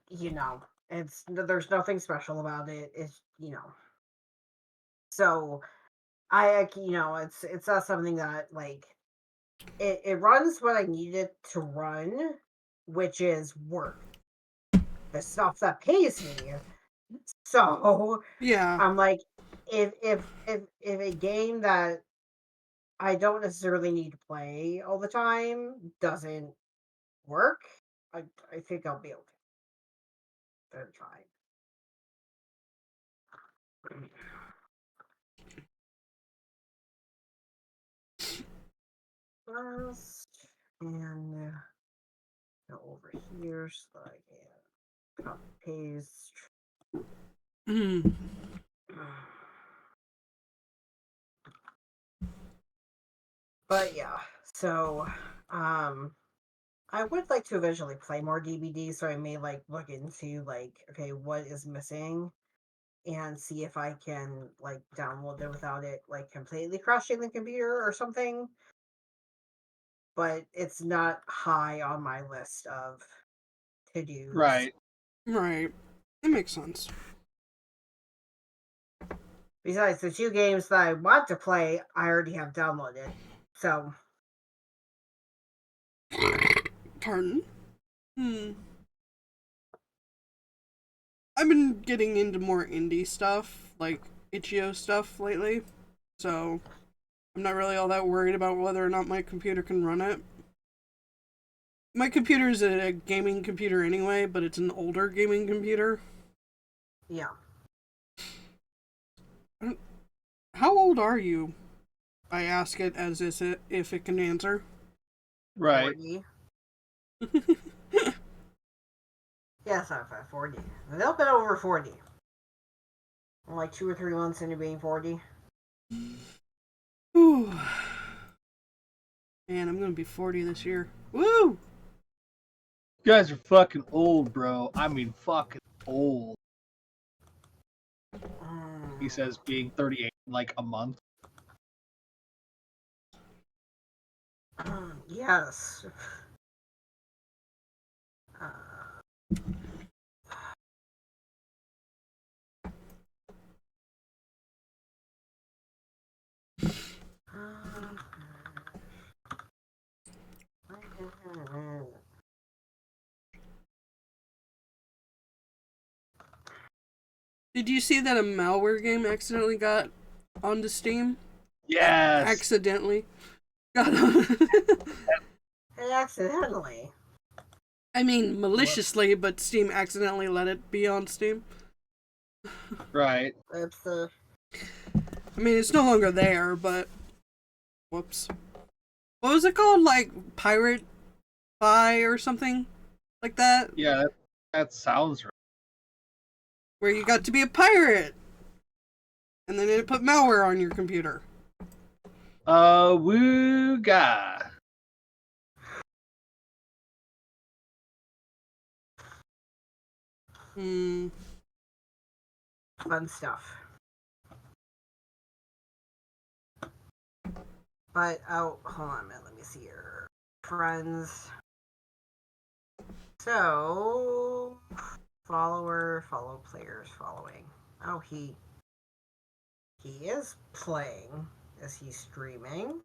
there's nothing special about it. It's. So it's not something that like it runs what I need it to run, which is work, the stuff that pays me. So Yeah. I'm like, if a game that I don't necessarily need to play all the time doesn't work, I think I'll be okay. That's fine. First, and go over here so I can copy paste. Mm. But yeah, so I would like to eventually play more DVDs, so I may like look into like, okay, what is missing and see if I can like download it without it like completely crashing the computer or something. But it's not high on my list of to-dos. Right. Right. It makes sense. Besides, the two games that I want to play, I already have downloaded. So Pardon? I've been getting into more indie stuff, like itch.io stuff lately, so I'm not really all that worried about whether or not my computer can run it. My computer is a gaming computer anyway, but it's an older gaming computer. yeah. How old are you? I ask it as if it can answer. Right. 40. Yes, I'm 40. A little bit over 40. I'm like 2 or 3 months into being 40. Whew. Man, I'm gonna be 40 this year. Woo! You guys are fucking old, bro. I mean, fucking old. He says being 38 in like a month. Yes. Did you see that a malware game accidentally got onto Steam? Yes. Accidentally got on. Accidentally. I mean, maliciously, but Steam accidentally let it be on Steam. Right. That's I mean, it's no longer there, but whoops. What was it called? Like Pirate Pie or something like that? Yeah, that sounds right. Where you got to be a pirate, and then it put malware on your computer. Wooga. fun stuff. But, oh, hold on a minute. Let me see here. Friends. So, follow players, following. Oh, he is playing. Is he streaming?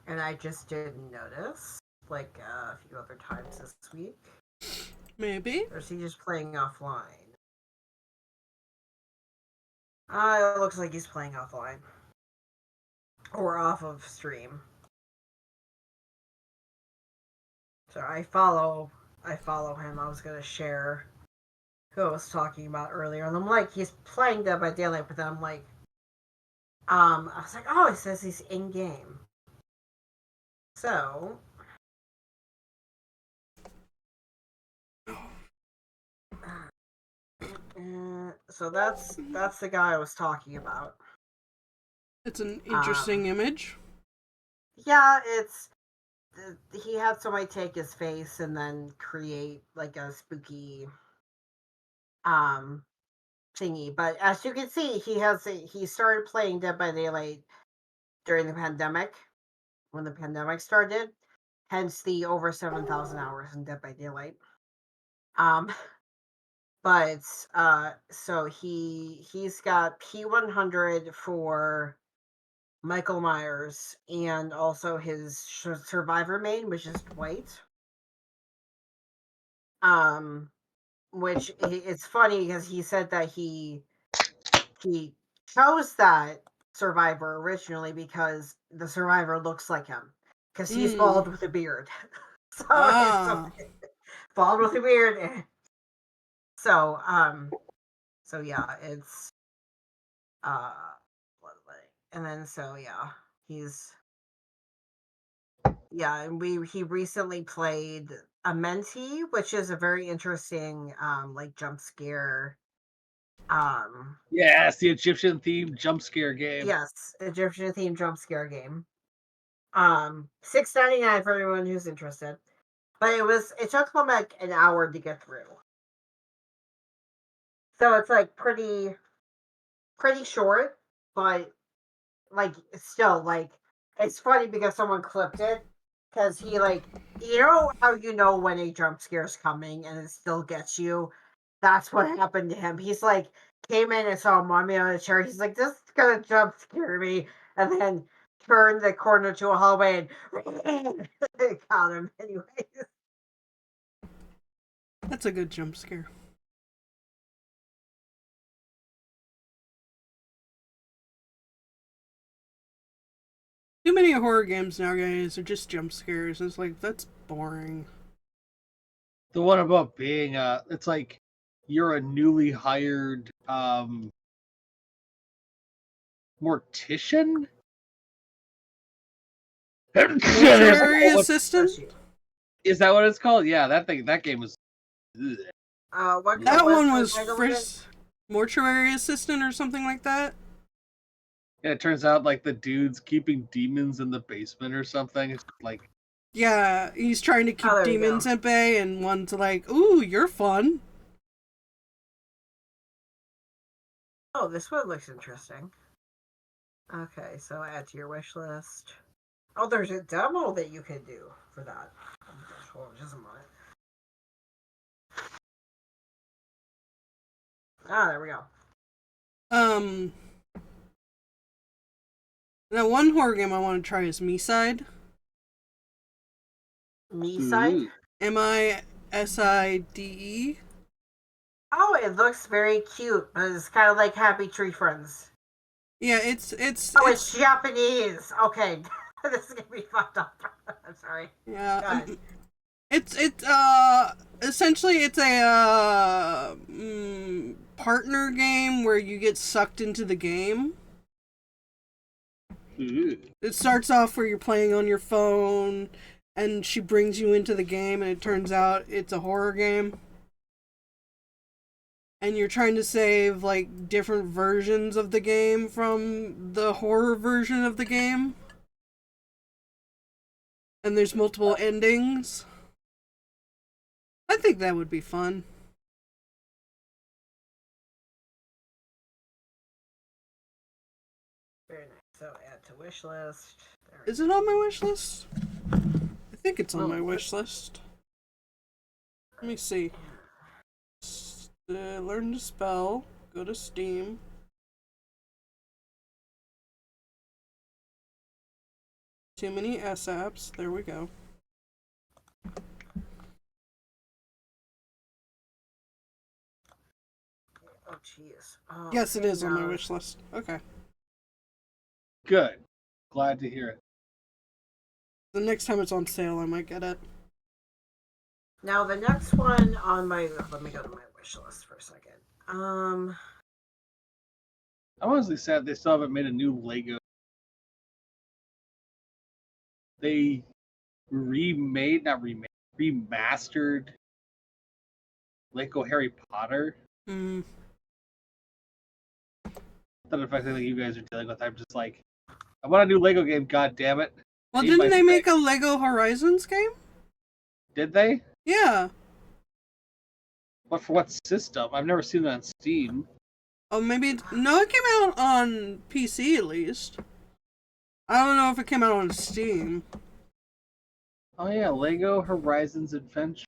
And I just didn't notice, like a few other times this week. Maybe. Or is he just playing offline? It looks like he's playing offline. Or off of stream. So I follow him. I was gonna share who I was talking about earlier, and I'm like, he's playing Dead by Daylight, but then I'm like, I was like, oh, it says he's in game. So so that's the guy I was talking about. It's an interesting image. Yeah, it's he had somebody take his face and then create like a spooky thingy. But as you can see, he started playing Dead by Daylight during the pandemic, when the pandemic started, hence the over 7,000 hours in Dead by Daylight. But so he's got P100 for Michael Myers and also his survivor main, which is Dwight. Which it's funny because he said that he chose that survivor originally because the survivor looks like him because he's bald with a beard. So it's bald with a beard. So so yeah, it's and then so yeah, and he recently played a Mentee, which is a very interesting like jump scare. Yeah, it's the Egyptian themed jump scare game. Yes, Egyptian themed jump scare game. $6.99 for anyone who's interested. But it took him like an hour to get through. So it's like pretty short, but like still like it's funny because someone clipped it because he like you know how you know when a jump scare is coming and it still gets you. That's what happened to him. He's like came in and saw a mommy on a chair. He's like, "This is gonna jump scare me," and then turned the corner to a hallway and got him anyways. That's a good jump scare. Too many horror games nowadays are just jump scares. It's like, that's boring. The one about being it's like you're a newly hired mortician. Mortuary assistant? Is that what it's called? Yeah, that game was. That one was first mortuary assistant or something like that. Yeah, it turns out like the dude's keeping demons in the basement or something. It's like, yeah, he's trying to keep demons at bay, and one's like, "Ooh, you're fun." Oh, this one looks interesting. Okay, so add to your wish list. Oh, there's a demo that you can do for that. Hold on just a moment. Ah, there we go. Now one horror game I want to try is Me-Side. Me-Side? MISIDE. Oh, it looks very cute, but it's kind of like Happy Tree Friends. Yeah, it's Japanese. Okay, this is gonna be fucked up. I'm sorry. Yeah, it's essentially it's a partner game where you get sucked into the game. It starts off where you're playing on your phone, and she brings you into the game, and it turns out it's a horror game. And you're trying to save, like, different versions of the game from the horror version of the game. And there's multiple endings. I think that would be fun. Very nice. So add to wish list. Is it on my wish list? I think it's on my wish list. Let me see. Learn to spell. Go to Steam. Too many S apps. There we go. Oh, jeez. Oh, yes, it is on my wish list. Okay. Good. Glad to hear it. The next time it's on sale, I might get it. Now the next one on my let me go to my wish list for a second. I'm honestly sad they still haven't made a new Lego. They remastered Lego Harry Potter. Mm. That effectively you guys are dealing with. I'm just like, I want a new Lego game. God damn it! Well, Need my didn't they make fix. a Lego Horizons game? Did they? Yeah. What for? What system? I've never seen it on Steam. Oh, maybe no. It came out on PC at least. I don't know if it came out on Steam. Oh yeah, Lego Horizons Adventure.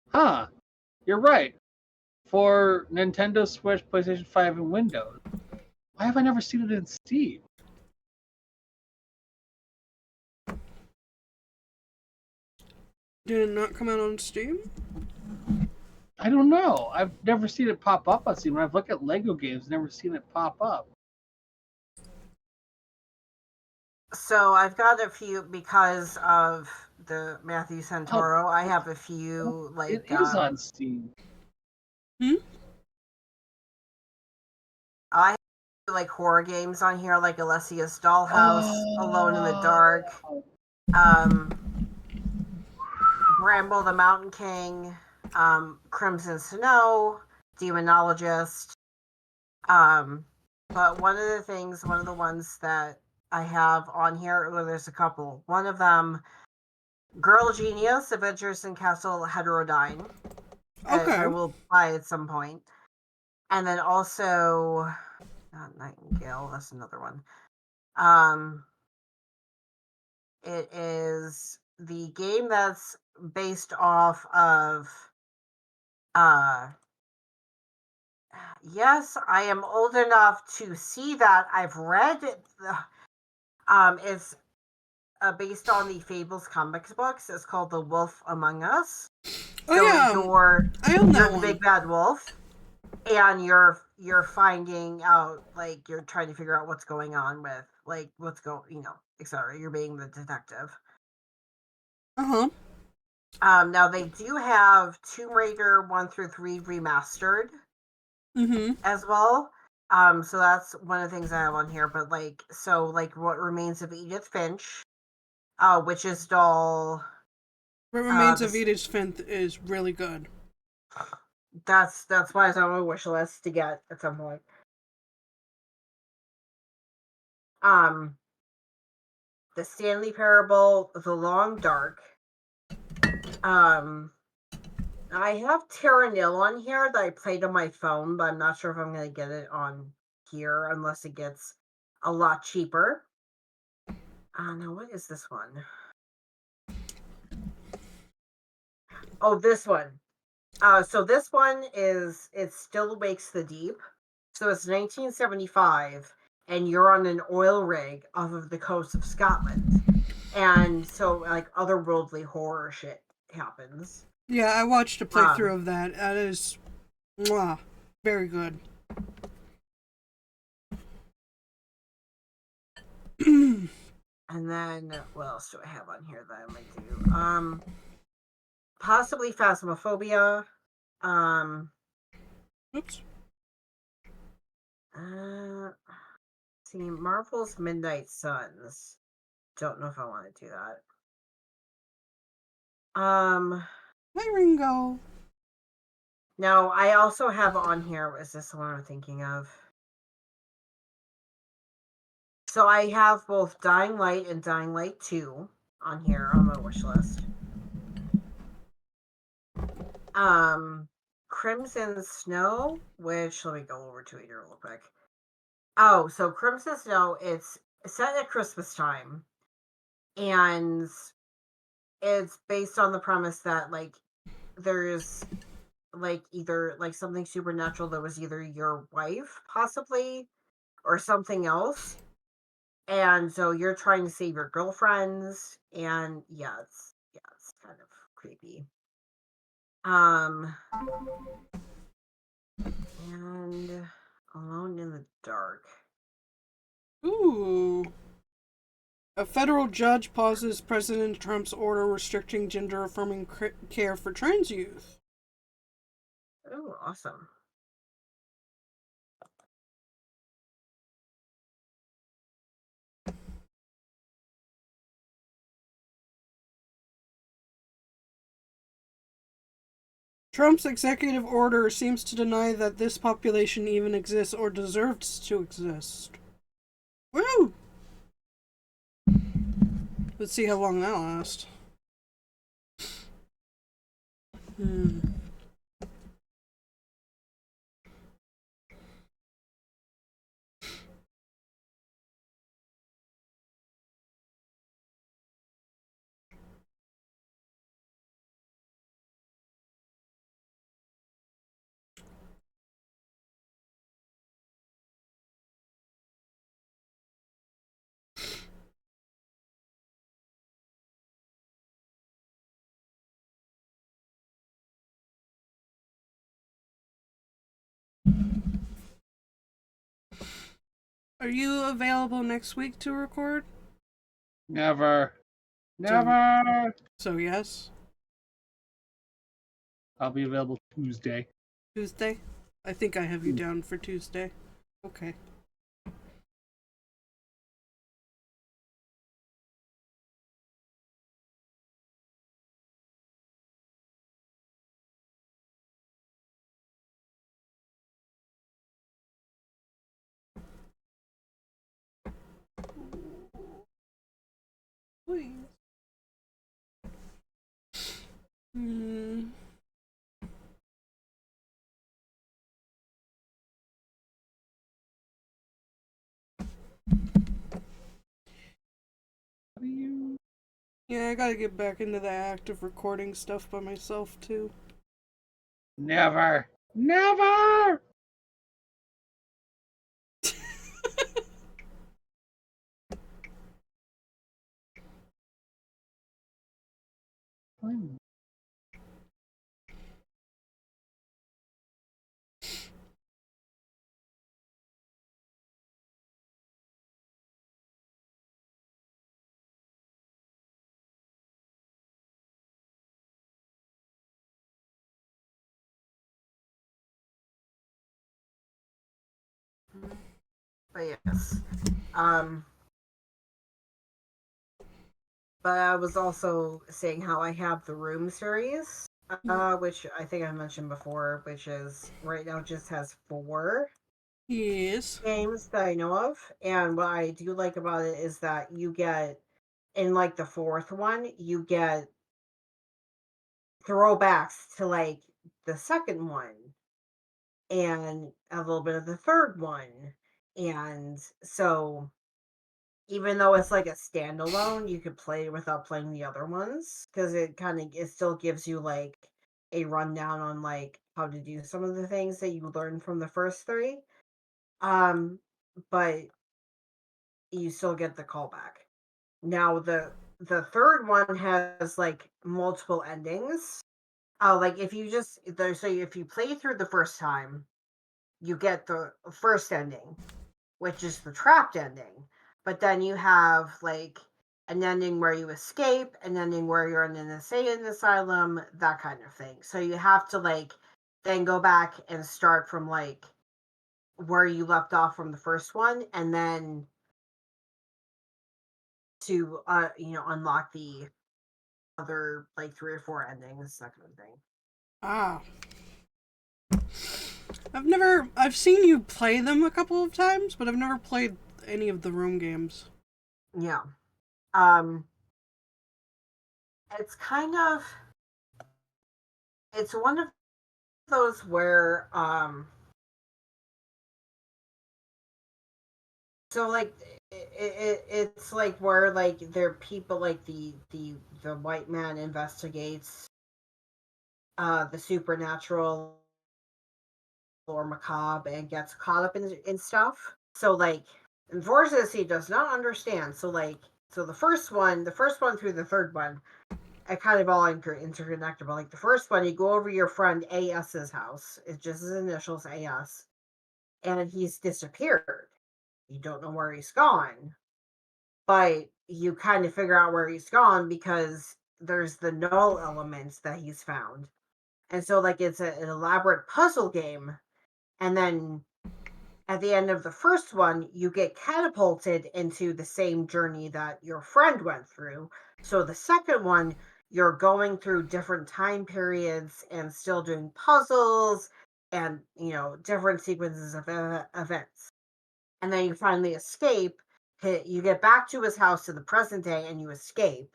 Huh. You're right. For Nintendo Switch, PlayStation 5, and Windows. Why have I never seen it in Steam? Did it not come out on Steam? I don't know. I've never seen it pop up on Steam. When I've looked at Lego games, never seen it pop up. So I've got a few because of the Matthew Santoro. I have a few It is on Steam. I have like horror games on here, like Alessia's Dollhouse, Alone in the Dark, Oh. Bramble the Mountain King, Crimson Snow, Demonologist. But one of the ones that I have on here, well, there's a couple. One of them, Girl Genius, Adventures in Castle Heterodyne. Okay. I will buy at some point. And then also, not Nightingale, that's another one. It is the game that's based off of, yes, I am old enough to see that. I've read it. It's based on the Fables comics books. It's called The Wolf Among Us. Oh So yeah, I own that you're the one. big bad wolf, and you're finding out, like, you're trying to figure out what's going on with, like, etc. You're being the detective. Now they do have Tomb Raider 1 through 3 remastered as well. So that's one of the things I have on here. But like What Remains of Edith Finch, Witch's Doll. What Remains of Edith Finch is really good. That's why it's on my wish list to get at some point. The Stanley Parable, The Long Dark. I have Terra Nil on here that I played on my phone, but I'm not sure if I'm going to get it on here unless it gets a lot cheaper. Now what is this one? Oh, this one. So this one is It Still Wakes the Deep. So it's 1975, and you're on an oil rig off of the coast of Scotland. And so, like, otherworldly horror shit happens. Yeah, I watched a playthrough of that. That is, very good. And then, what else do I have on here that I might do? Possibly Phasmophobia. Oops. See, Marvel's Midnight Suns. Don't know if I want to do that. Hi, Ringo. No, I also have on here, is this the one I'm thinking of? So I have both Dying Light and Dying Light 2 on here on my wish list. Crimson Snow, which, let me go over to it here real quick. Oh, so Crimson Snow, it's set at Christmas time, and it's based on the premise that, like, there's, like, either, like, something supernatural that was either your wife, possibly, or something else. And so you're trying to save your girlfriends, and it's kind of creepy. And Alone in the Dark. Ooh. A federal judge pauses President Trump's order restricting gender-affirming care for trans youth. Oh, awesome. Trump's executive order seems to deny that this population even exists or deserves to exist. Woo! Let's see how long that'll last. Are you available next week to record? Never. Never. So yes. I'll be available Tuesday. Tuesday? I think I have you down for Tuesday. Okay. Please. Yeah, I gotta get back into the act of recording stuff by myself too. Never. Never. But yes. But I was also saying how I have the Room series, which I think I mentioned before, which is right now just has 4 Yes. games that I know of. And what I do like about it is that you get, in like the 4th one, you get throwbacks to like the 2nd one and a little bit of the 3rd one. And so even though it's like a standalone, you could play it without playing the other ones because it still gives you like a rundown on like how to do some of the things that you learned from the first 3. But you still get the callback. Now the 3rd one has like multiple endings. Like if you if you play through the first time, you get the first ending, which is the trapped ending. But then you have like an ending where you escape, an ending where you're in an insane asylum, that kind of thing. So you have to like then go back and start from like where you left off from the first one, and then to unlock the other like 3 or 4 endings, that kind of thing. Ah. I've seen you play them a couple of times, but I've never played any of the Room games. Yeah. It's kind of, it's one of those where so like it's like where like there are people like the white man investigates the supernatural or macabre and gets caught up in stuff. So like unfortunately he does not understand. So like the first one through the 3rd one, I kind of all interconnected. But like the first one, you go over your friend AS's house. It's just his initials, AS, and he's disappeared. You don't know where he's gone, but you kind of figure out where he's gone because there's the null elements that he's found. And so, like, it's an elaborate puzzle game. And then at the end of the first one, you get catapulted into the same journey that your friend went through. So the second one, you're going through different time periods and still doing puzzles and, different sequences of events. And then you finally escape. You get back to his house in the present day and you escape.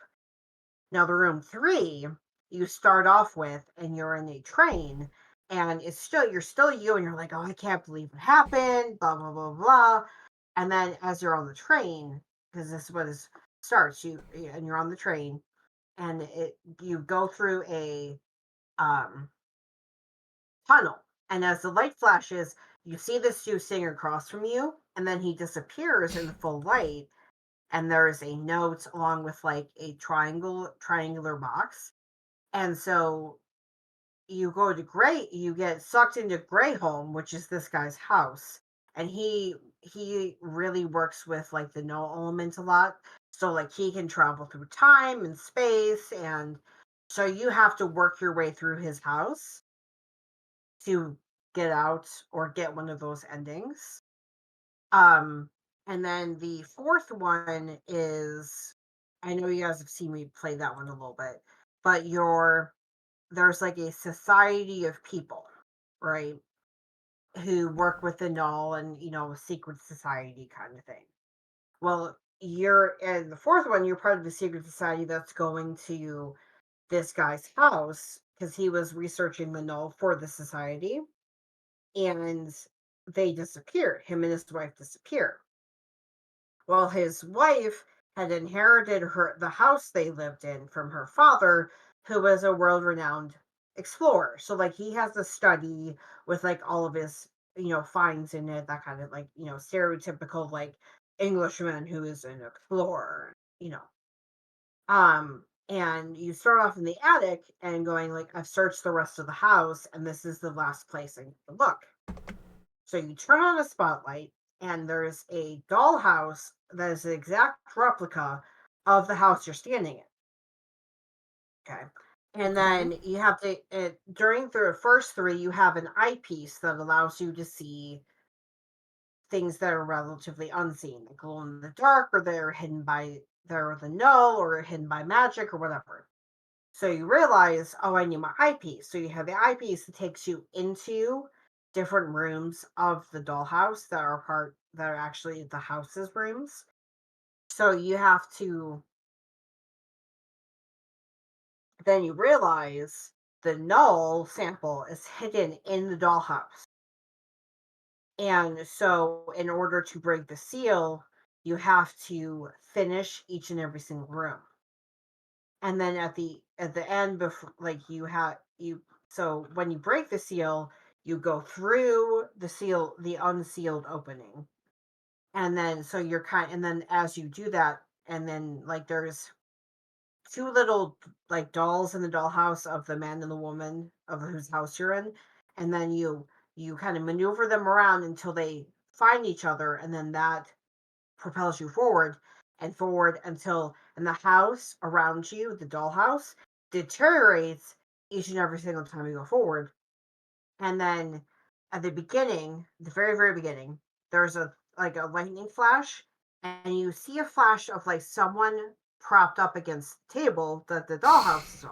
Now, the room 3, you start off with, and you're in a train, and you're still you, and you're like, oh, I can't believe it happened, blah blah blah blah. And then as you're on the train, because this is what it starts, and you're on the train, and you go through a tunnel, and as the light flashes, you see this dude sitting across from you, and then he disappears in the full light, and there's a note along with like a triangular box. And so you get sucked into Greyholm, which is this guy's house. And he really works with like the null element a lot. So like he can travel through time and space, and so you have to work your way through his house to get out or get one of those endings. And then the fourth one is, I know you guys have seen me play that one a little bit, but there's like a society of people, right, who work with the null and, a secret society kind of thing. Well, you're in the fourth one, you're part of the secret society that's going to this guy's house because he was researching the null for the society, and they disappear. Him and his wife disappear. Well, his wife had inherited the house they lived in from her father, who was a world-renowned explorer. So, like, he has a study with like all of his, finds in it, that kind of like, stereotypical like Englishman who is an explorer, you know. And you start off in the attic and going like, I've searched the rest of the house, and this is the last place I need to look. So you turn on a spotlight, and there's a dollhouse that is an exact replica of the house you're standing in. Okay. And then you have to, during the first 3, you have an eyepiece that allows you to see things that are relatively unseen, that glow in the dark, or they're the null, or hidden by magic, or whatever. So you realize, oh, I need my eyepiece. So you have the eyepiece that takes you into different rooms of the dollhouse that are actually the house's rooms. So you have to, then you realize the null sample is hidden in the dollhouse. And so in order to break the seal, you have to finish each and every single room. And then at the end, before, like, so when you break the seal, you go through the unsealed opening. And then so and then as you do that, and then like there's 2 little like dolls in the dollhouse of the man and the woman of whose house you're in, and then you kind of maneuver them around until they find each other, and then that propels you forward and forward until, and the house around you, the dollhouse, deteriorates each and every single time you go forward. And then at the beginning, the very, very beginning, there's a lightning flash, and you see a flash of like someone propped up against the table that the dollhouse is on.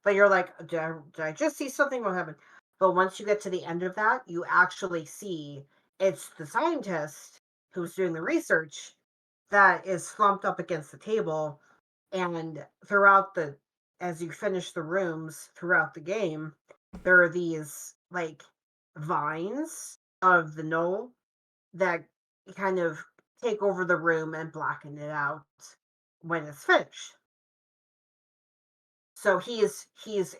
But you're like, did I just see something? What happened? But once you get to the end of that, you actually see it's the scientist who's doing the research that is slumped up against the table. And as you finish the rooms throughout the game, there are these like vines of the null that kind of take over the room and blacken it out when it's finished. So he's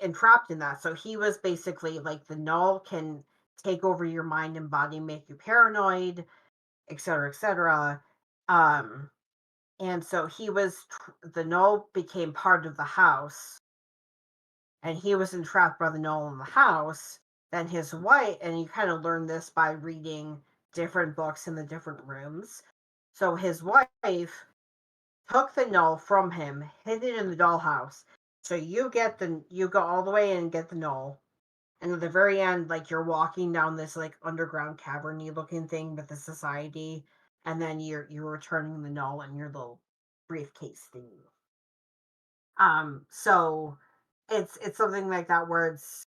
entrapped in that. So he was basically like, the null can take over your mind and body, make you paranoid, etc., etc. And so the null became part of the house, and he was entrapped by the null in the house. Then his wife, and you kind of learn this by reading different books in the different rooms. So his wife took the null from him, hid it in the dollhouse. So you go all the way in and get the null. And at the very end, like, you're walking down this like underground caverny looking thing with the society, and then you're returning the null in your little briefcase thingy. So it's something like that where it's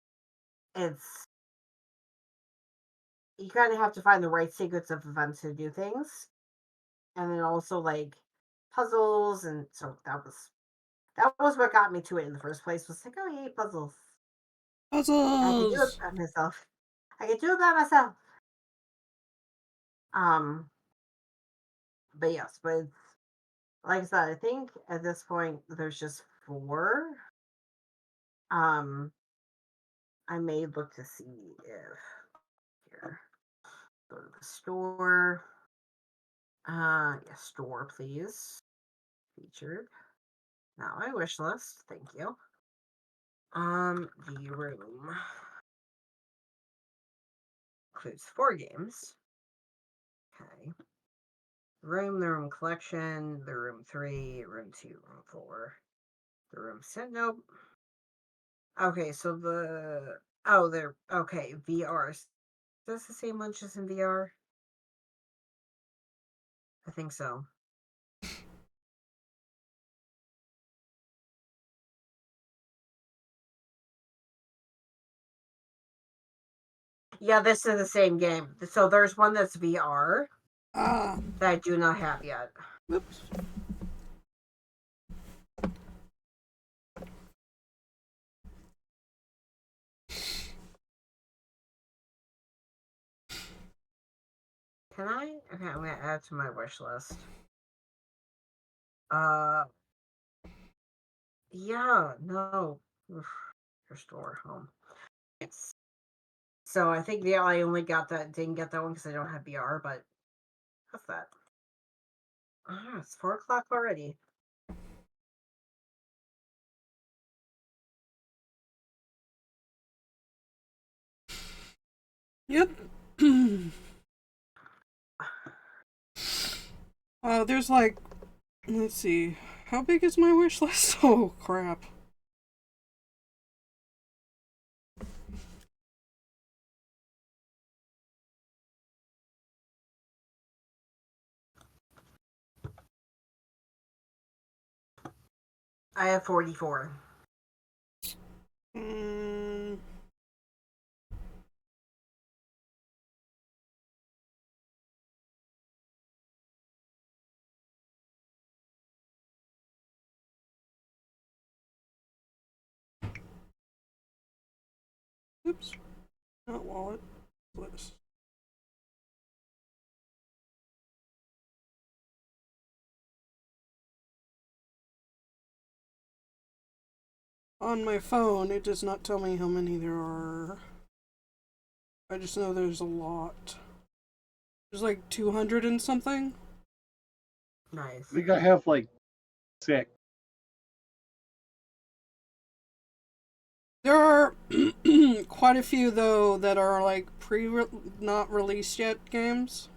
you kind of have to find the right sequence of events to do things, and then also like puzzles, and so that was what got me to it in the first place. Was like, oh, yay, puzzles! I can do it Puzzles! by myself. I can do it by myself. Um, but yes, but it's, like I said, I think at this point there's just 4. Um, I may look to see if here go to the store. Yeah, store, please. Featured. Now my wish list. Thank you. The room includes 4 games. Okay. The room collection, the room 3, room 2, room 4, the room set. Nope. Okay, so they're okay. VR. Is this the same lunch as in VR? I think so. Yeah, this is the same game. So there's one that's VR Ah, that I do not have yet. oops. Can I? Okay, I'm gonna add to my wish list. Uh, yeah, no. Oof, your store home. Yes. So I think I only didn't get that one because I don't have VR, but what's that? It's 4 o'clock already. Yep. There's like, let's see, how big is my wish list? Oh, crap. I have 44. Mm, oops. Not wallet. List. On my phone, it does not tell me how many there are. I just know there's a lot. There's like 200 and something. Nice. I think I have like 6. There are quite a few though that are like not released yet games.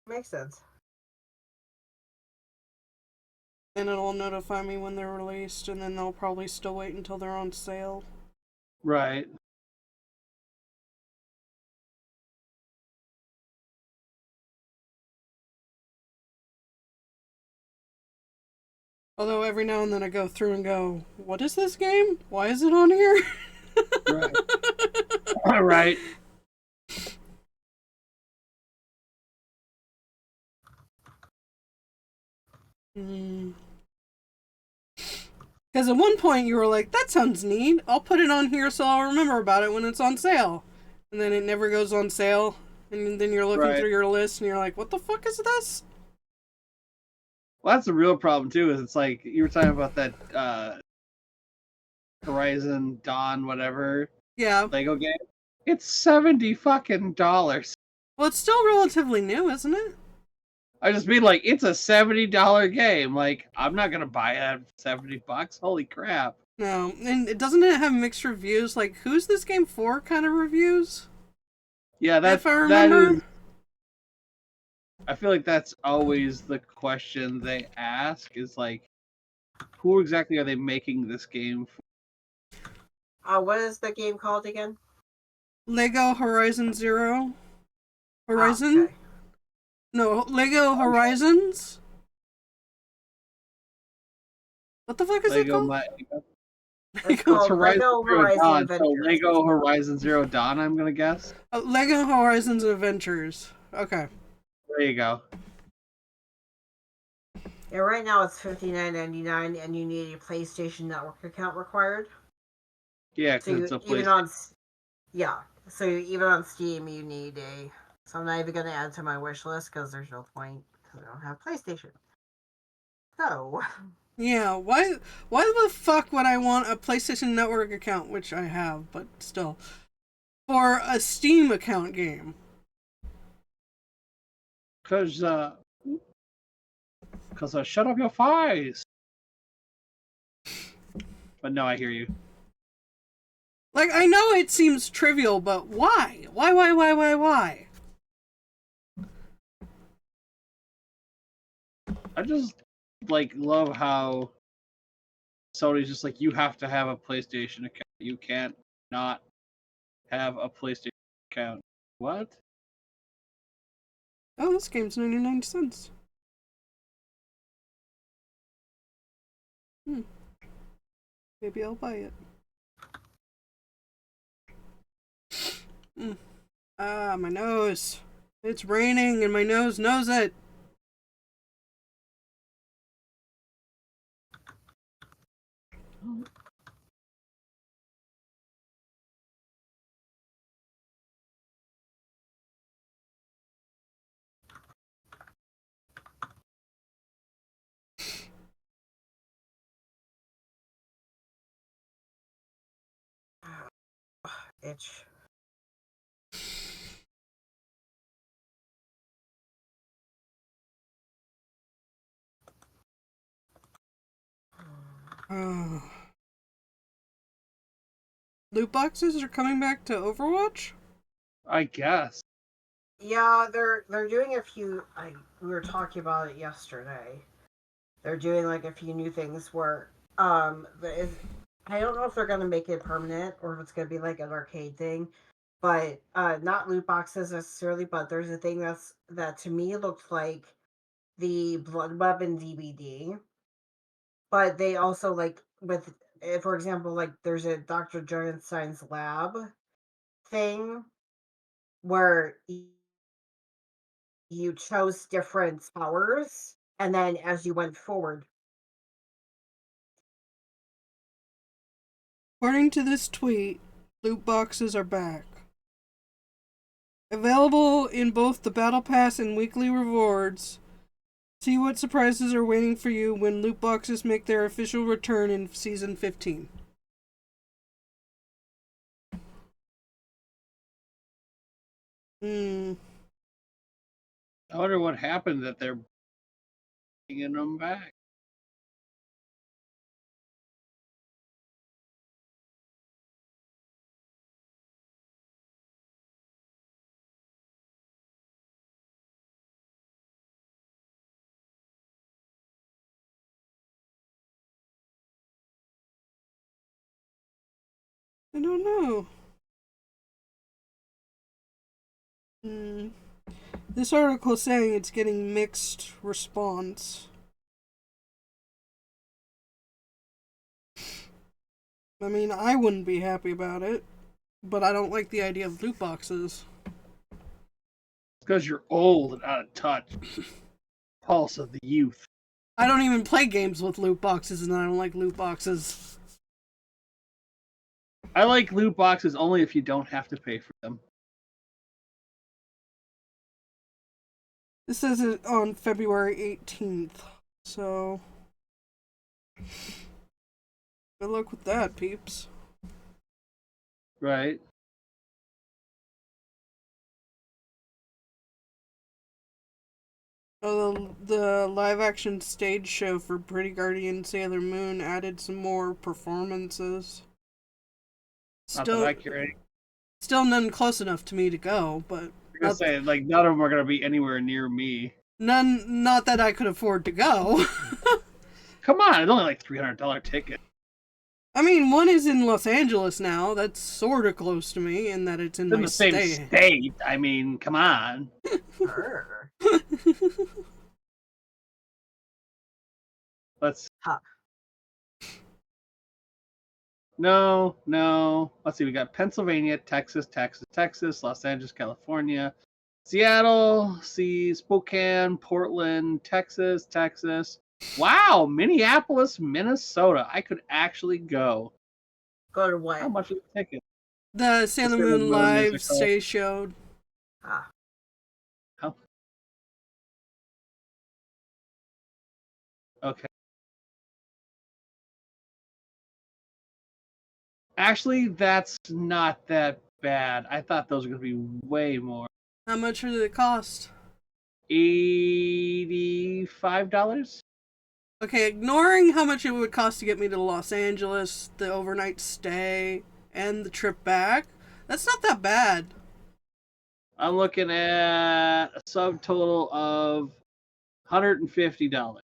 Makes sense. And it'll notify me when they're released, and then they'll probably still wait until they're on sale. Right. Although every now and then I go through and go, what is this game? Why is it on here? Right. Right. Because at one point you were like, that sounds neat. I'll put it on here so I'll remember about it when it's on sale. And then it never goes on sale. And then you're looking Right. through your list and you're like, what the fuck is this? Well, that's the real problem too. Is it's like you were talking about that Horizon Dawn whatever Yeah. Lego game. It's $70 fucking dollars. Well, it's still relatively new, isn't it? I just mean like it's a $70 game. Like I'm not gonna buy it at $70. Holy crap! No, and doesn't it have mixed reviews? Like, who's this game for kind of reviews? Yeah, If I that remember. is. I feel like that's always the question they ask is like, who exactly are they making this game for? What is the game called again? Lego Horizon Zero? Horizon? Oh, okay. No, Lego Horizons? What the fuck is it called? It's It's called Horizon Lego Zero Horizon Dawn, so Adventures. Lego Horizon Zero Dawn, I'm gonna guess. Lego Horizons Adventures. Okay. There you go. Yeah, right now it's $59.99, and you need a PlayStation Network account required. Yeah, So because it's a even PlayStation. even on Steam you need a. So I'm not even gonna add to my wish list because there's no point because I don't have PlayStation. So Yeah, why the fuck would I want a PlayStation Network account, which I have, but still, for a Steam account game? Because shut up your face. But no, I hear you. Like, I know it seems trivial, but why? Why? I just like love how Sony's just like, you have to have a PlayStation account. You can't not have a PlayStation account. What? Oh, this game's 99 cents. Maybe I'll buy it. Ah, my nose. It's raining and my nose knows it. itch. Loot boxes are coming back to Overwatch? I guess. Yeah, they're doing a few. We were talking about it yesterday. They're doing like a few new things where I don't know if they're gonna make it permanent or if it's gonna be like an arcade thing, but not loot boxes necessarily. But there's a thing that to me looked like the Blood Weapon DVD, but they also like with for example like there's a Dr. Jonathon's lab thing where you chose different powers, and then as you went forward. According to this tweet, loot boxes are back. Available in both the Battle Pass and weekly rewards. See what surprises are waiting for you when loot boxes make their official return in Season 15. I wonder what happened that they're bringing them back. I don't know. This article is saying it's getting mixed response. I mean, I wouldn't be happy about it, but I don't like the idea of loot boxes. It's because you're old and out of touch. Pulse of the youth. I don't even play games with loot boxes, and I don't like loot boxes. I like loot boxes only if you don't have to pay for them. This says it on February 18th, so good luck with that, peeps. Right. Oh, the live-action stage show for Pretty Guardian Sailor Moon added some more performances. Not that I care. Still none close enough to me to go, but I'm gonna say, like, none of them are gonna be anywhere near me. none, not that I could afford to go. Come on, it's only like $300 ticket. I mean, one is in Los Angeles now. That's sort of close to me in that it's in It's in my the same state. state. I mean, come on. Sure. Let's. Huh. No. Let's see. We got Pennsylvania, Texas, Los Angeles, California, Seattle, Spokane, Portland, Texas. Wow, Minneapolis, Minnesota. I could actually go. Go to what? How much is the ticket? The Sailor Moon live stage show. Ah. How? Okay. Actually, that's not that bad. I thought those were going to be way more. How much did it cost? $85? Okay, ignoring how much it would cost to get me to Los Angeles, the overnight stay, and the trip back, that's not that bad. I'm looking at a subtotal of $150.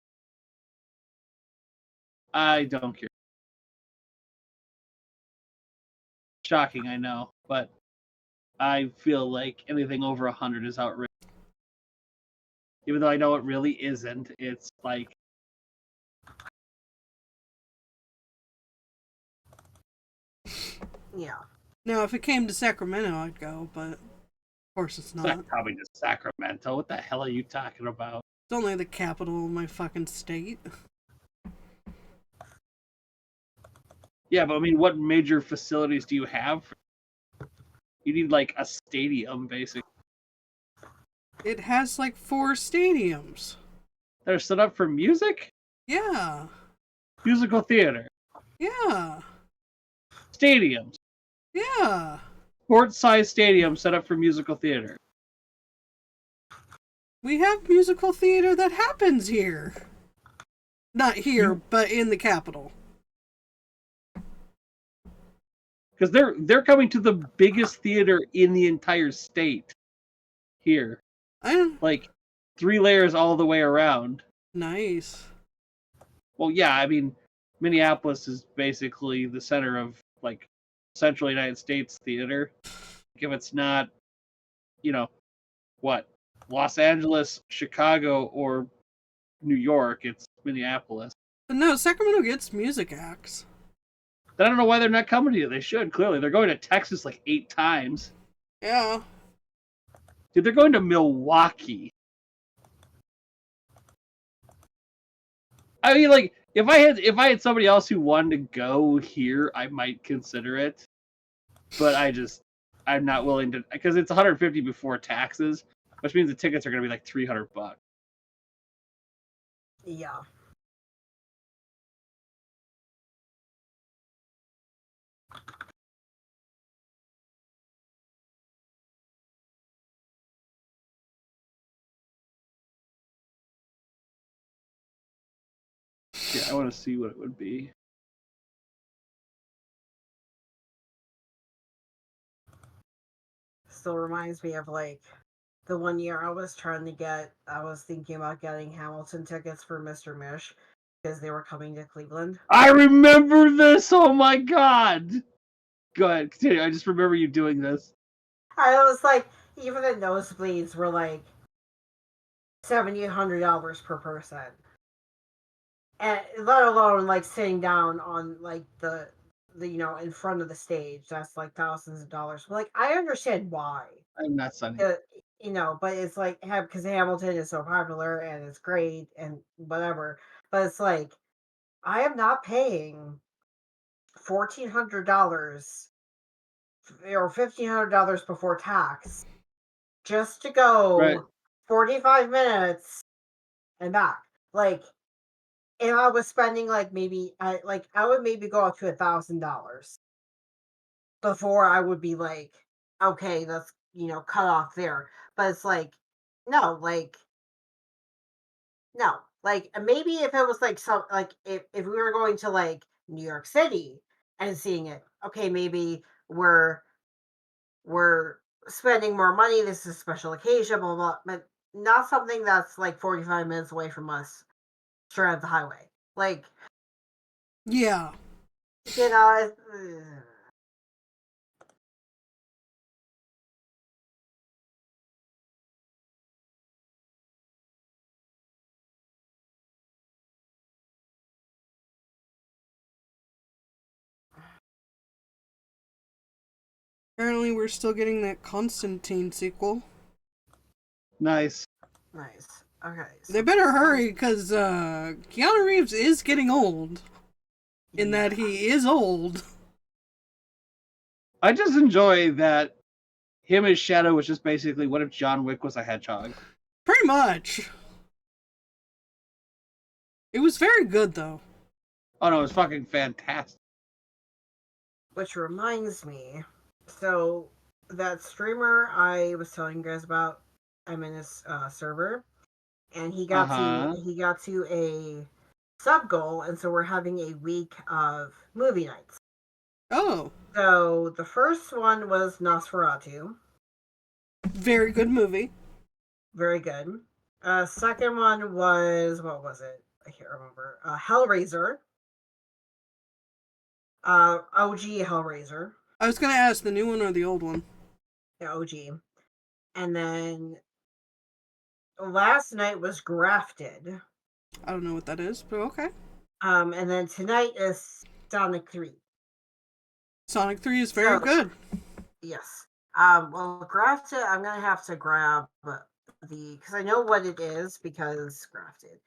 I don't care. Shocking, I know, but I feel like anything over 100 is outrageous. Even though I know it really isn't, it's like. Yeah. Now, if it came to Sacramento, I'd go, but of course it's It's not. not coming to Sacramento. What the hell are you talking about? It's only the capital of my fucking state. Yeah, but I mean, what major facilities do you have? You need like a stadium, basically. It has like 4 stadiums. That are set up for music? Yeah. Musical theater. Yeah. Stadiums. Yeah. Court-sized stadiums set up for musical theater. We have musical theater that happens here. Not here, but in the capital. Because they're coming to the biggest theater in the entire state. Here. Like 3 layers all the way around. Nice. Well, yeah, I mean, Minneapolis is basically the center of like Central United States theater. If it's not, what, Los Angeles, Chicago, or New York, it's Minneapolis. But no, Sacramento gets music acts. I don't know why they're not coming to you. They should, clearly. They're going to Texas like 8 times. Yeah. Dude, they're going to Milwaukee. I mean, like, if I had somebody else who wanted to go here, I might consider it. But I'm not willing to, because it's $150 before taxes, which means the tickets are going to be like $300. Yeah. Yeah, I want to see what it would be. Still reminds me of like the one year I was thinking about getting Hamilton tickets for Mr. Mish because they were coming to Cleveland. I remember this! Oh my god! Go ahead, continue. I just remember you doing this. I was like, even the nosebleeds were like $700-800 per person. And let alone like sitting down on like the in front of the stage, that's like thousands of dollars. But, like, I understand why. I'm not sunny. But it's like because Hamilton is so popular and it's great and whatever. But it's like I am not paying $1,400 or $1,500 before tax just to go 45 minutes and back. Like, if I was spending I would maybe go up to $1,000 before I would be like, okay, that's cut off there. But it's like, no, like No, like maybe if it was like some like if we were going to like New York City and seeing it, okay, maybe we're spending more money. This is a special occasion, blah blah. But not something that's like 45 minutes away from us, straight up the highway. Like Yeah. you know, Apparently, we're still getting that Constantine sequel. Nice. nice. Okay, They better hurry, because Keanu Reeves is getting old. In that he is old. I just enjoy that him as Shadow was just basically what if John Wick was a hedgehog? Pretty much. It was very good, though. Oh no, it was fucking fantastic. Which reminds me, so that streamer I was telling you guys about, I'm in his server, and he got to a sub goal, and so we're having a week of movie nights. Oh. So the first one was Nosferatu. Very good movie. Very good. Second one was, what was it? I can't remember. Hellraiser. OG Hellraiser. I was gonna ask, the new one or the old one? Yeah, OG. And then last night was Grafted. I don't know what that is, but okay. And then tonight is Sonic 3. Sonic 3 is very good. Yes. Well, Grafted, I'm gonna have to grab because I know what it is because Grafted.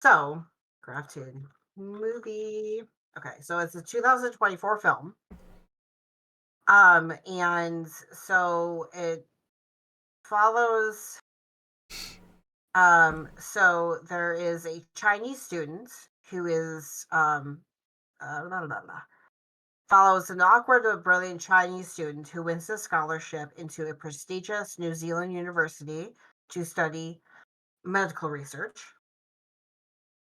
So, Grafted movie. Okay, so it's a 2024 film. And so it follows. So there is a Chinese student who is follows an awkward but brilliant Chinese student who wins a scholarship into a prestigious New Zealand university to study medical research.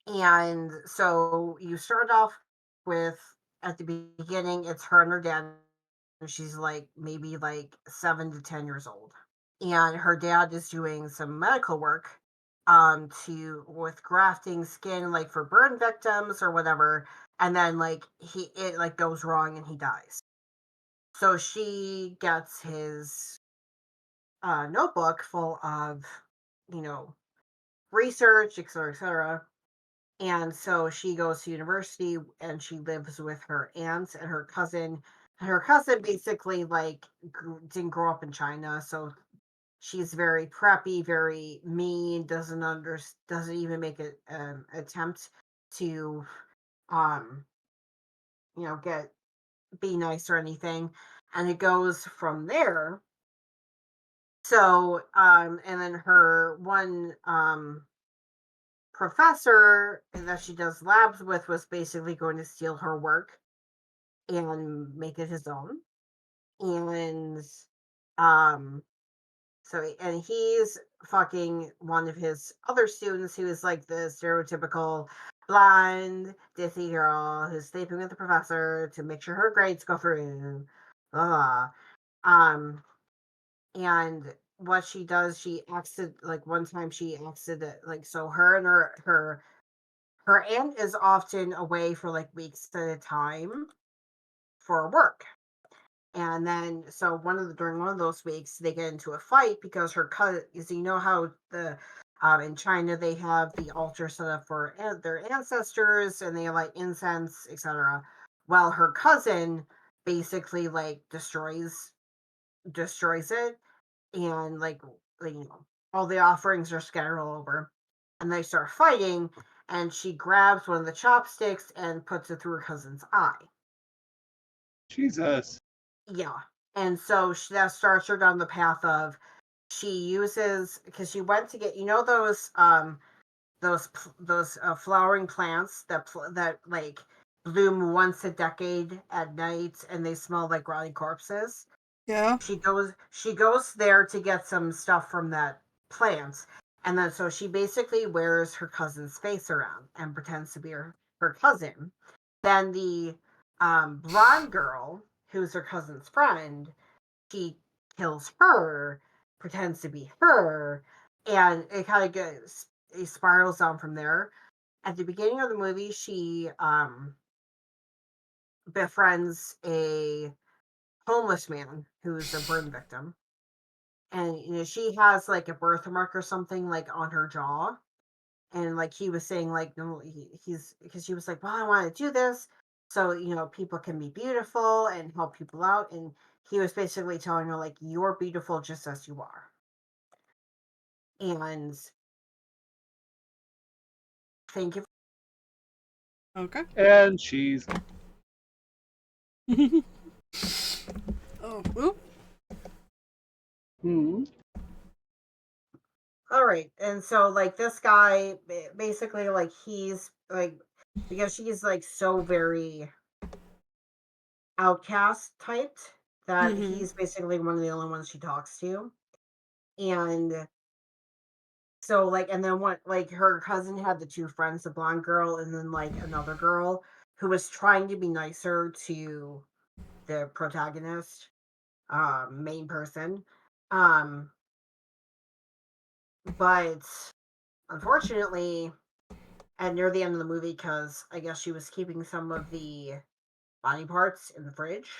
And so you start off with, at the beginning, it's her and her dad. And she's like maybe like 7 to 10 years old. And her dad is doing some medical work with grafting skin like for burn victims or whatever, and then like it like goes wrong and he dies. So she gets his notebook full of research, etc., etc. And so she goes to university and she lives with her aunt and her cousin. And her cousin basically like didn't grow up in China, so she's very preppy, very mean, doesn't even make an attempt to get be nice or anything. And it goes from there. So and then her one professor that she does labs with was basically going to steal her work and make it his own. And um and he's fucking one of his other students who is like the stereotypical blonde ditzy girl who's sleeping with the professor to make sure her grades go through. Blah, blah. And what she does, she acted like one time she accident like so her and her aunt is often away for like weeks at a time for work. And then, so during one of those weeks, they get into a fight because her cousin, you know how in China they have the altar set up for their ancestors and they light incense, etc. Well, her cousin basically like destroys it, and like all the offerings are scattered all over, and they start fighting, and she grabs one of the chopsticks and puts it through her cousin's eye. Jesus. Yeah. And so that starts her down the path of she uses, because she went to get those flowering plants that like bloom once a decade at night and they smell like rotting corpses. Yeah. She goes there to get some stuff from that plant, And then so she basically wears her cousin's face around and pretends to be her cousin. Then the blonde girl, who's her cousin's friend, she kills her, pretends to be her, and it kind of goes, it spirals down from there. At the beginning of the movie, she befriends a homeless man who's a burn victim, and she has like a birthmark or something like on her jaw, and like he was saying like no, he's because she was like, well, I want to do this so people can be beautiful and help people out, and he was basically telling her like, you're beautiful just as you are. And thank you. Okay. And she's Oh, oop. All right, and so like this guy basically like he's like, because she's like so very outcast typed that he's basically one of the only ones she talks to. And so like, and then what, like her cousin had the two friends, the blonde girl and then like another girl who was trying to be nicer to the protagonist, main person. But unfortunately, and near the end of the movie, because I guess she was keeping some of the body parts in the fridge,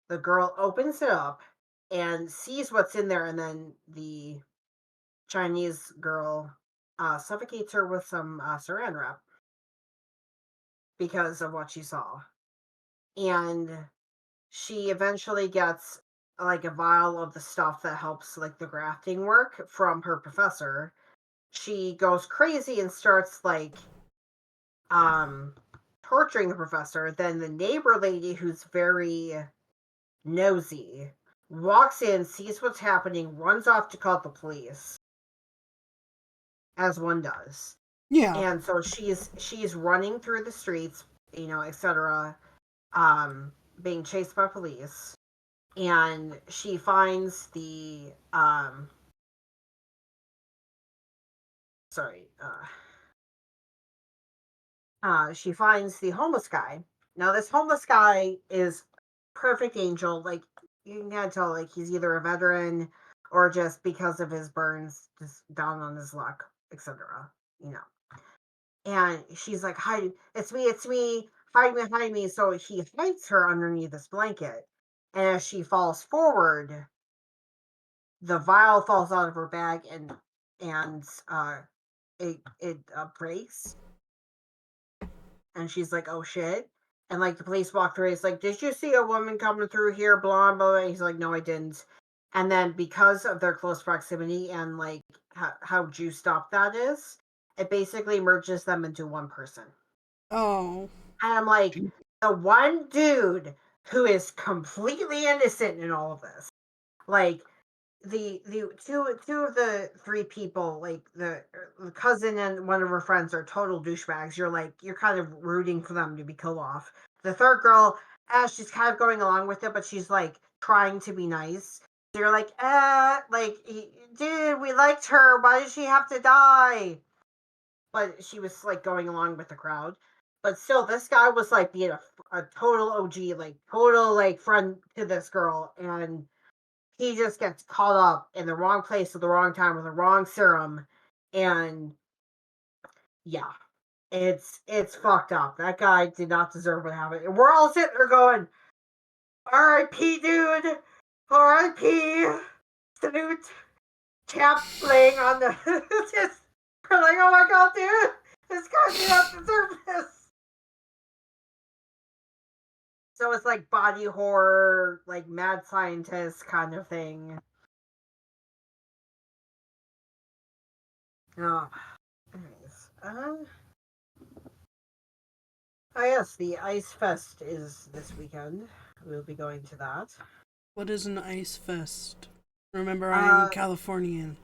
the girl opens it up and sees what's in there, and then the Chinese girl suffocates her with some saran wrap because of what she saw. And she eventually gets like a vial of the stuff that helps like the grafting work from her professor. She goes crazy and starts like torturing the professor. Then the neighbor lady, who's very nosy, walks in, sees what's happening, runs off to call the police, as one does. Yeah. And so she's running through the streets, etc., being chased by police, and she finds the she finds the homeless guy. Now this homeless guy is perfect angel. Like, you can tell like he's either a veteran or just because of his burns just down on his luck, etc. And she's like, hide, it's me, hide me. So he hides her underneath this blanket, and as she falls forward, the vial falls out of her bag, and it breaks, and she's like, oh shit. And like the police walk through, it's like, did you see a woman coming through here, blah blah blah? He's like, no, I didn't. And then because of their close proximity and like how juiced up that is, it basically merges them into one person. Oh. And I'm like, the one dude who is completely innocent in all of this, like the two of the three people, like the cousin and one of her friends, are total douchebags. You're kind of rooting for them to be killed off. The third girl, she's kind of going along with it, but she's like trying to be nice. So you're like, like, dude, we liked her. Why did she have to die? But she was like going along with the crowd. But still, this guy was like being a total OG, like total like friend to this girl, and he just gets caught up in the wrong place at the wrong time with the wrong serum, and yeah, it's fucked up. That guy did not deserve what happened. And we're all sitting there going, R.I.P. dude, R.I.P. Salute, chap laying on the just we're like, oh my god, dude, this guy did not deserve this. So it's like body horror, like mad scientist kind of thing. Oh, anyways, oh yes, the Ice Fest is this weekend. We'll be going to that. What is an ice fest? Remember, I am Californian.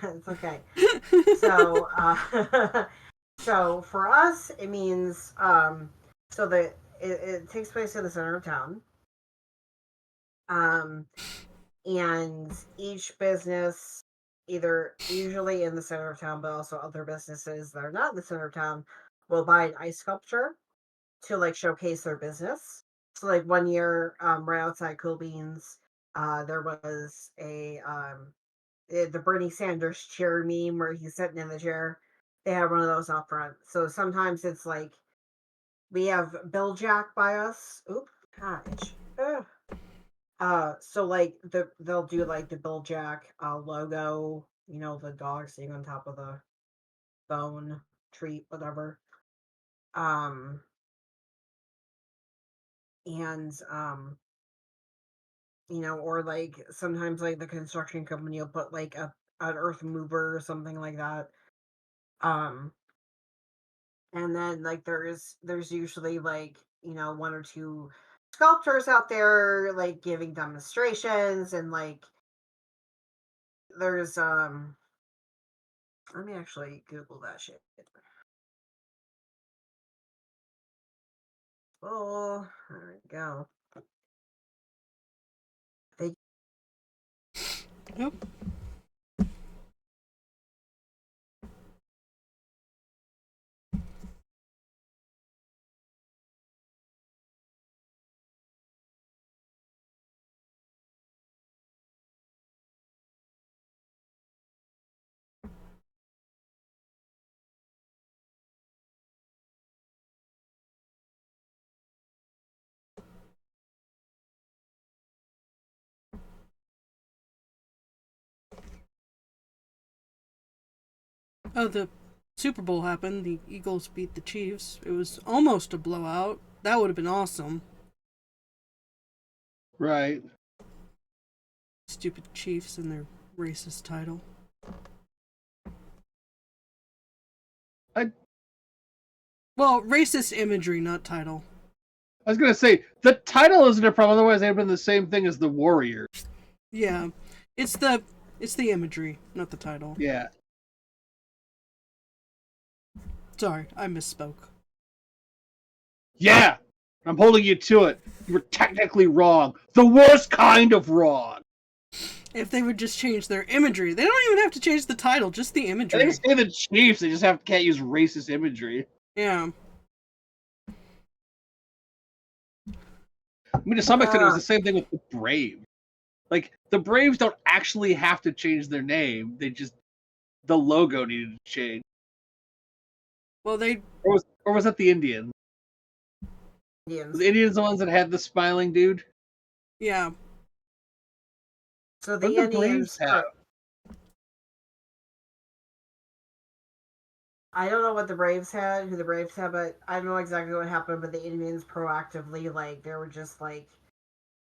It's okay. So, so for us, it means so that it takes place in the center of town. And each business either usually in the center of town, but also other businesses that are not in the center of town will buy an ice sculpture to like showcase their business. So like one year, right outside Cool Beans, there was the Bernie Sanders chair meme where he's sitting in the chair. They have one of those out front. So sometimes it's like we have Bill Jack by us. Oop, gosh. Ugh. So like they'll do like the Bill Jack logo, the dog sitting on top of the bone treat, whatever. Um and or like sometimes like the construction company will put like an earth mover or something like that. Um and then like there's usually like, one or two sculptors out there like giving demonstrations, and like there's let me actually Google that shit. Oh, there we go. They Nope. Oh, the Super Bowl happened. The Eagles beat the Chiefs. It was almost a blowout. That would have been awesome. Right. Stupid Chiefs and their racist title. Well, racist imagery, not title. I was gonna say the title isn't a problem. Otherwise, they'd have been the same thing as the Warriors. Yeah, it's the imagery, not the title. Yeah. Sorry, I misspoke. Yeah. I'm holding you to it. You were technically wrong. The worst kind of wrong. If they would just change their imagery, they don't even have to change the title, just the I imagery. think say the Chiefs. They just can't use racist imagery. Yeah. I mean, to some extent, it was the same thing with the Braves. Like, the Braves don't actually have to change their name. The logo needed to change. Well, Or was that the Indians? Indians. The Indians the ones that had the smiling dude? Yeah. So the What did the Indians Braves have? I don't know what the Braves had, who the Braves had, but I don't know exactly what happened. But the Indians proactively, like, they were just like,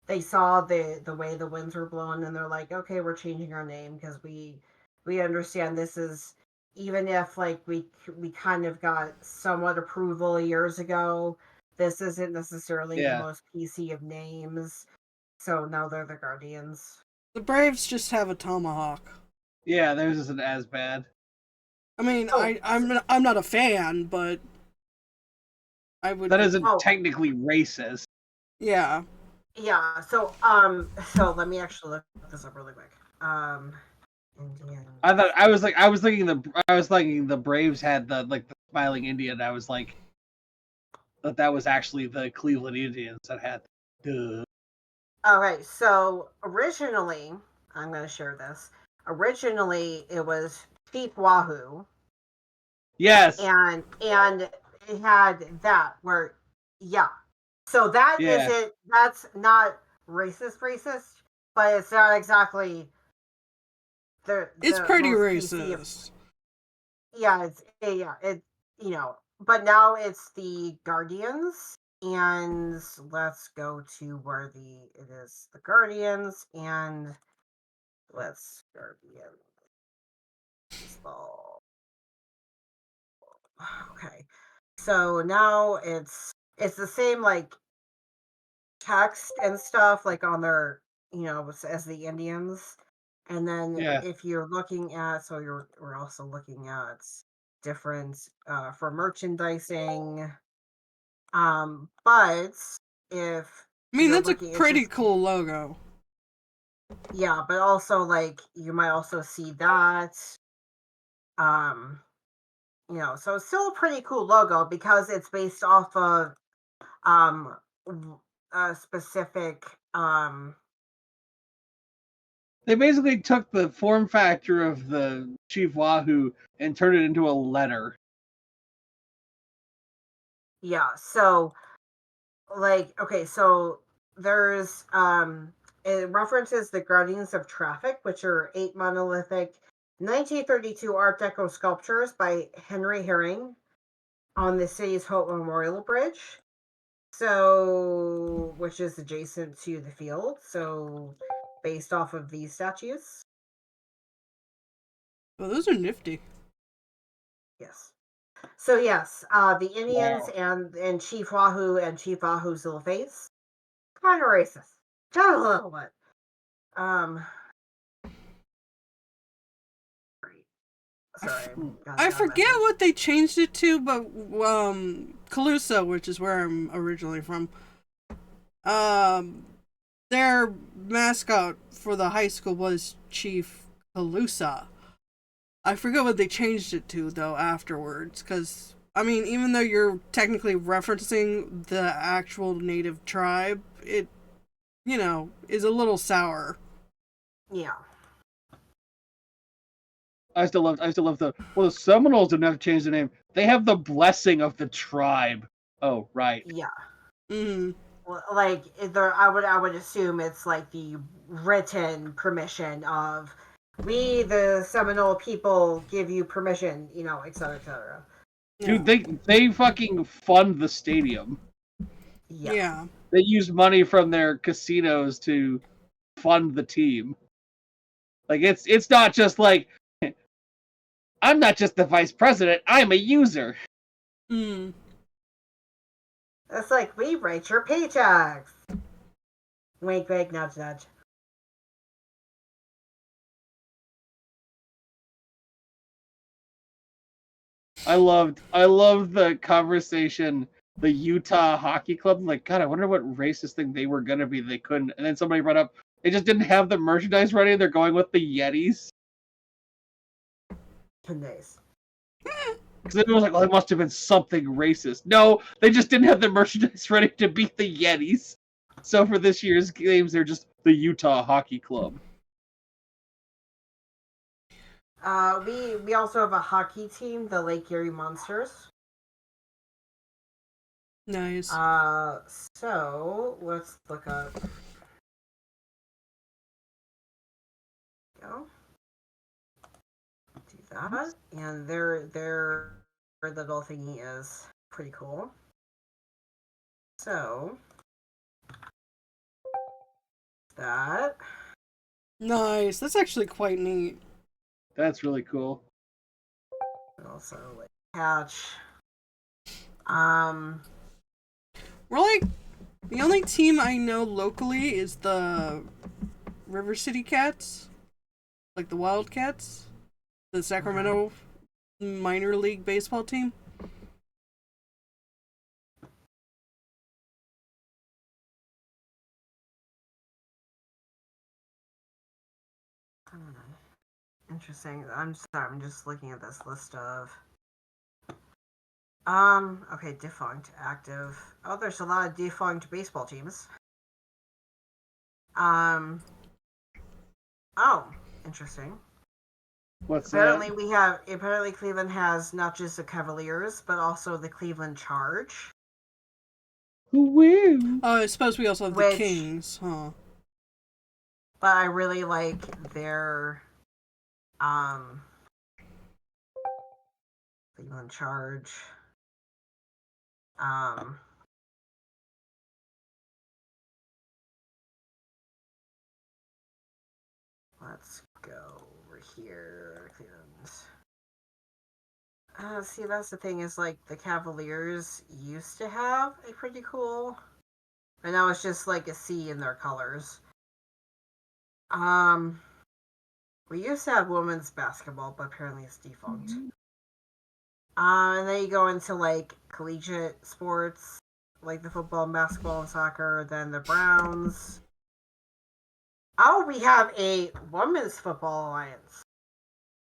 they saw the way the winds were blowing, and they're like, okay, we're changing our name because we understand this is, even if like we kind of got somewhat approval years ago, this isn't necessarily the most PC of names. So now they're the Guardians. The Braves just have a tomahawk. Yeah, theirs isn't as bad. I mean, I'm not a fan, but I would. That isn't technically racist. Yeah. Yeah. So let me actually look this up really quick. Indian. I was thinking the Braves had the smiling Indian. I was like that was actually the Cleveland Indians that had. Duh. All right. So originally, I'm going to share this. Originally, it was Cheap Wahoo. Yes. And it had that where, yeah. So that isn't, that's not racist, but it's not exactly it's pretty racist. But now it's the Guardians, and let's go to where it is the Guardians, and let's Guardians. Okay, so now it's the same like text and stuff like on their as the Indians. And then if you're looking at, we're also looking at different for merchandising. But if I mean, that's a pretty cool logo. Yeah, but also like you might also see that. Um, so it's still a pretty cool logo because it's based off of um a specific They basically took the form factor of the Chief Wahoo and turned it into a letter. yeah, so like okay, so there's it references the Guardians of Traffic, which are 8 monolithic 1932 Art Deco sculptures by Henry Herring on the city's Hope Memorial Bridge. So, which is adjacent to the field. So, based off of these statues. Well, those are nifty. Yes. So yes, the Indians Wow. and Chief Wahoo and Chief Wahoo's little face, kind of racist, just a little bit. Um, sorry, I got a forget message. what they changed it to, but Calusa, which is where I'm originally from, their mascot for the high school was Chief Calusa. I forget what they changed it to though afterwards, because I mean, even though you're technically referencing the actual native tribe, it is a little sour. Yeah. I still love the Seminoles don't have to change the name. They have the blessing of the tribe. Oh, right. Yeah. Mm. Well, like I would assume it's like the written permission of we the Seminole people give you permission, et cetera, et cetera. Dude, Yeah. they fucking fund the stadium. Yes. Yeah. They use money from their casinos to fund the team. Like it's not just like I'm not just the vice president, I'm a user. Mm. It's like we write your paychecks. Wink, wink, nudge, nudge. I loved the conversation. The Utah Hockey Club, like, God, I wonder what racist thing they were gonna be. They couldn't, and then somebody brought up they just didn't have the merchandise ready. They're going with the Yetis Nice. because it was like, well, it must have been something racist. No, they just didn't have the merchandise ready to beat the Yetis. So for this year's games, they're just the Utah Hockey Club. We also have a hockey team, the Lake Erie Monsters. Nice. So let's look up. Go. Do that, and their little thingy is pretty cool. So that. Nice. That's actually quite neat. That's really cool. And also like catch. We're like the only team I know locally is the River City Cats, like the Wildcats, the Sacramento minor league baseball team. Interesting. I'm sorry. I'm just looking at this list of. Okay, defunct, active. Oh, there's a lot of defunct baseball teams. Oh, interesting. What's Apparently, that? Apparently, Cleveland has not just the Cavaliers, but also the Cleveland Charge. Woo! I suppose we also have the Which- Kings, huh? But I really like their Cleveland Charge. Let's go over here. See, that's the thing is like the Cavaliers used to have a pretty cool, and now it's just like a C in their colors. We used to have women's basketball, but apparently it's defunct. And then you go into like collegiate sports, like the football and basketball and soccer, then the Browns. Oh, we have a women's football alliance.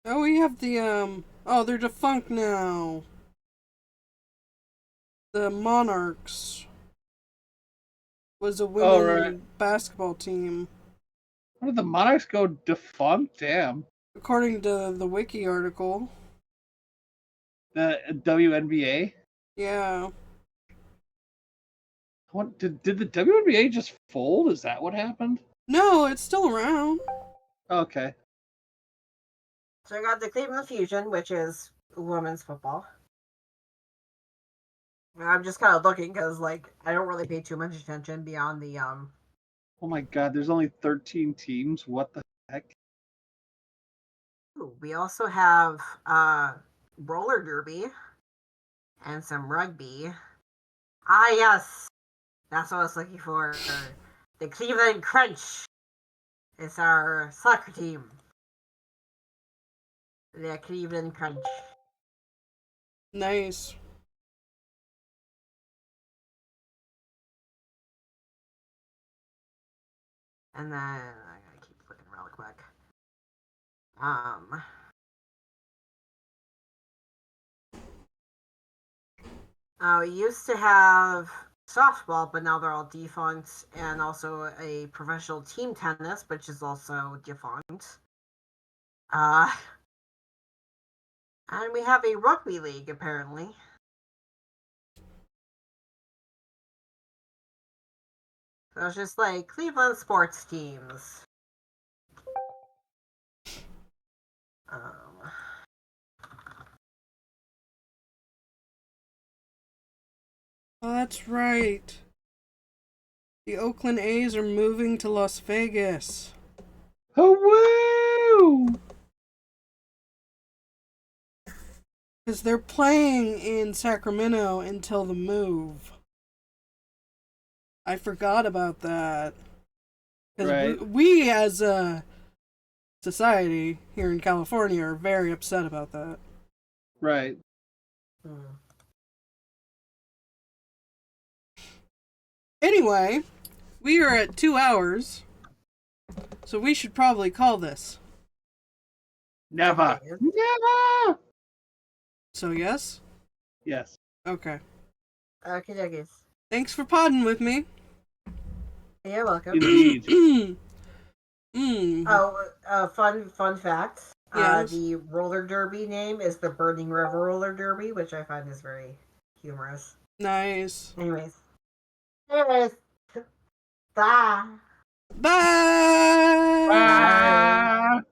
Oh, we have the oh, they're defunct now. The Monarchs was a women basketball team. How did the Monarchs go defunct? Damn. According to the wiki article. The WNBA? Yeah. What did the WNBA just fold? Is that what happened? No, it's still around. Okay. So I got the Cleveland Fusion, which is women's football. I'm just kind of looking because, like, I don't really pay too much attention beyond the Oh my god, there's only 13 teams. What the heck? Ooh, we also have roller derby and some rugby. Ah, yes, that's what I was looking for. The Cleveland Crunch is our soccer team. The Cleveland Crunch. Nice. And then I gotta keep looking real quick. We used to have softball, but now they're all defunct, and also a professional team tennis, which is also defunct. And we have a rugby league, apparently. So it's just like Cleveland sports teams. Oh, that's right. The Oakland A's are moving to Las Vegas. Oh, woo! Because they're playing in Sacramento until the move. I forgot about that. Because Right. we as a society here in California are very upset about that. Right. Anyway, we are at 2 hours, so we should probably call this. Never. Never! So yes? Yes. Okay. Okay. Thanks for podding with me. You're welcome. Indeed. Oh, fun fact. Yes. The roller derby name is the Burning River Roller Derby, which I find is very humorous. Nice. Anyways. Bye. Bye! Bye!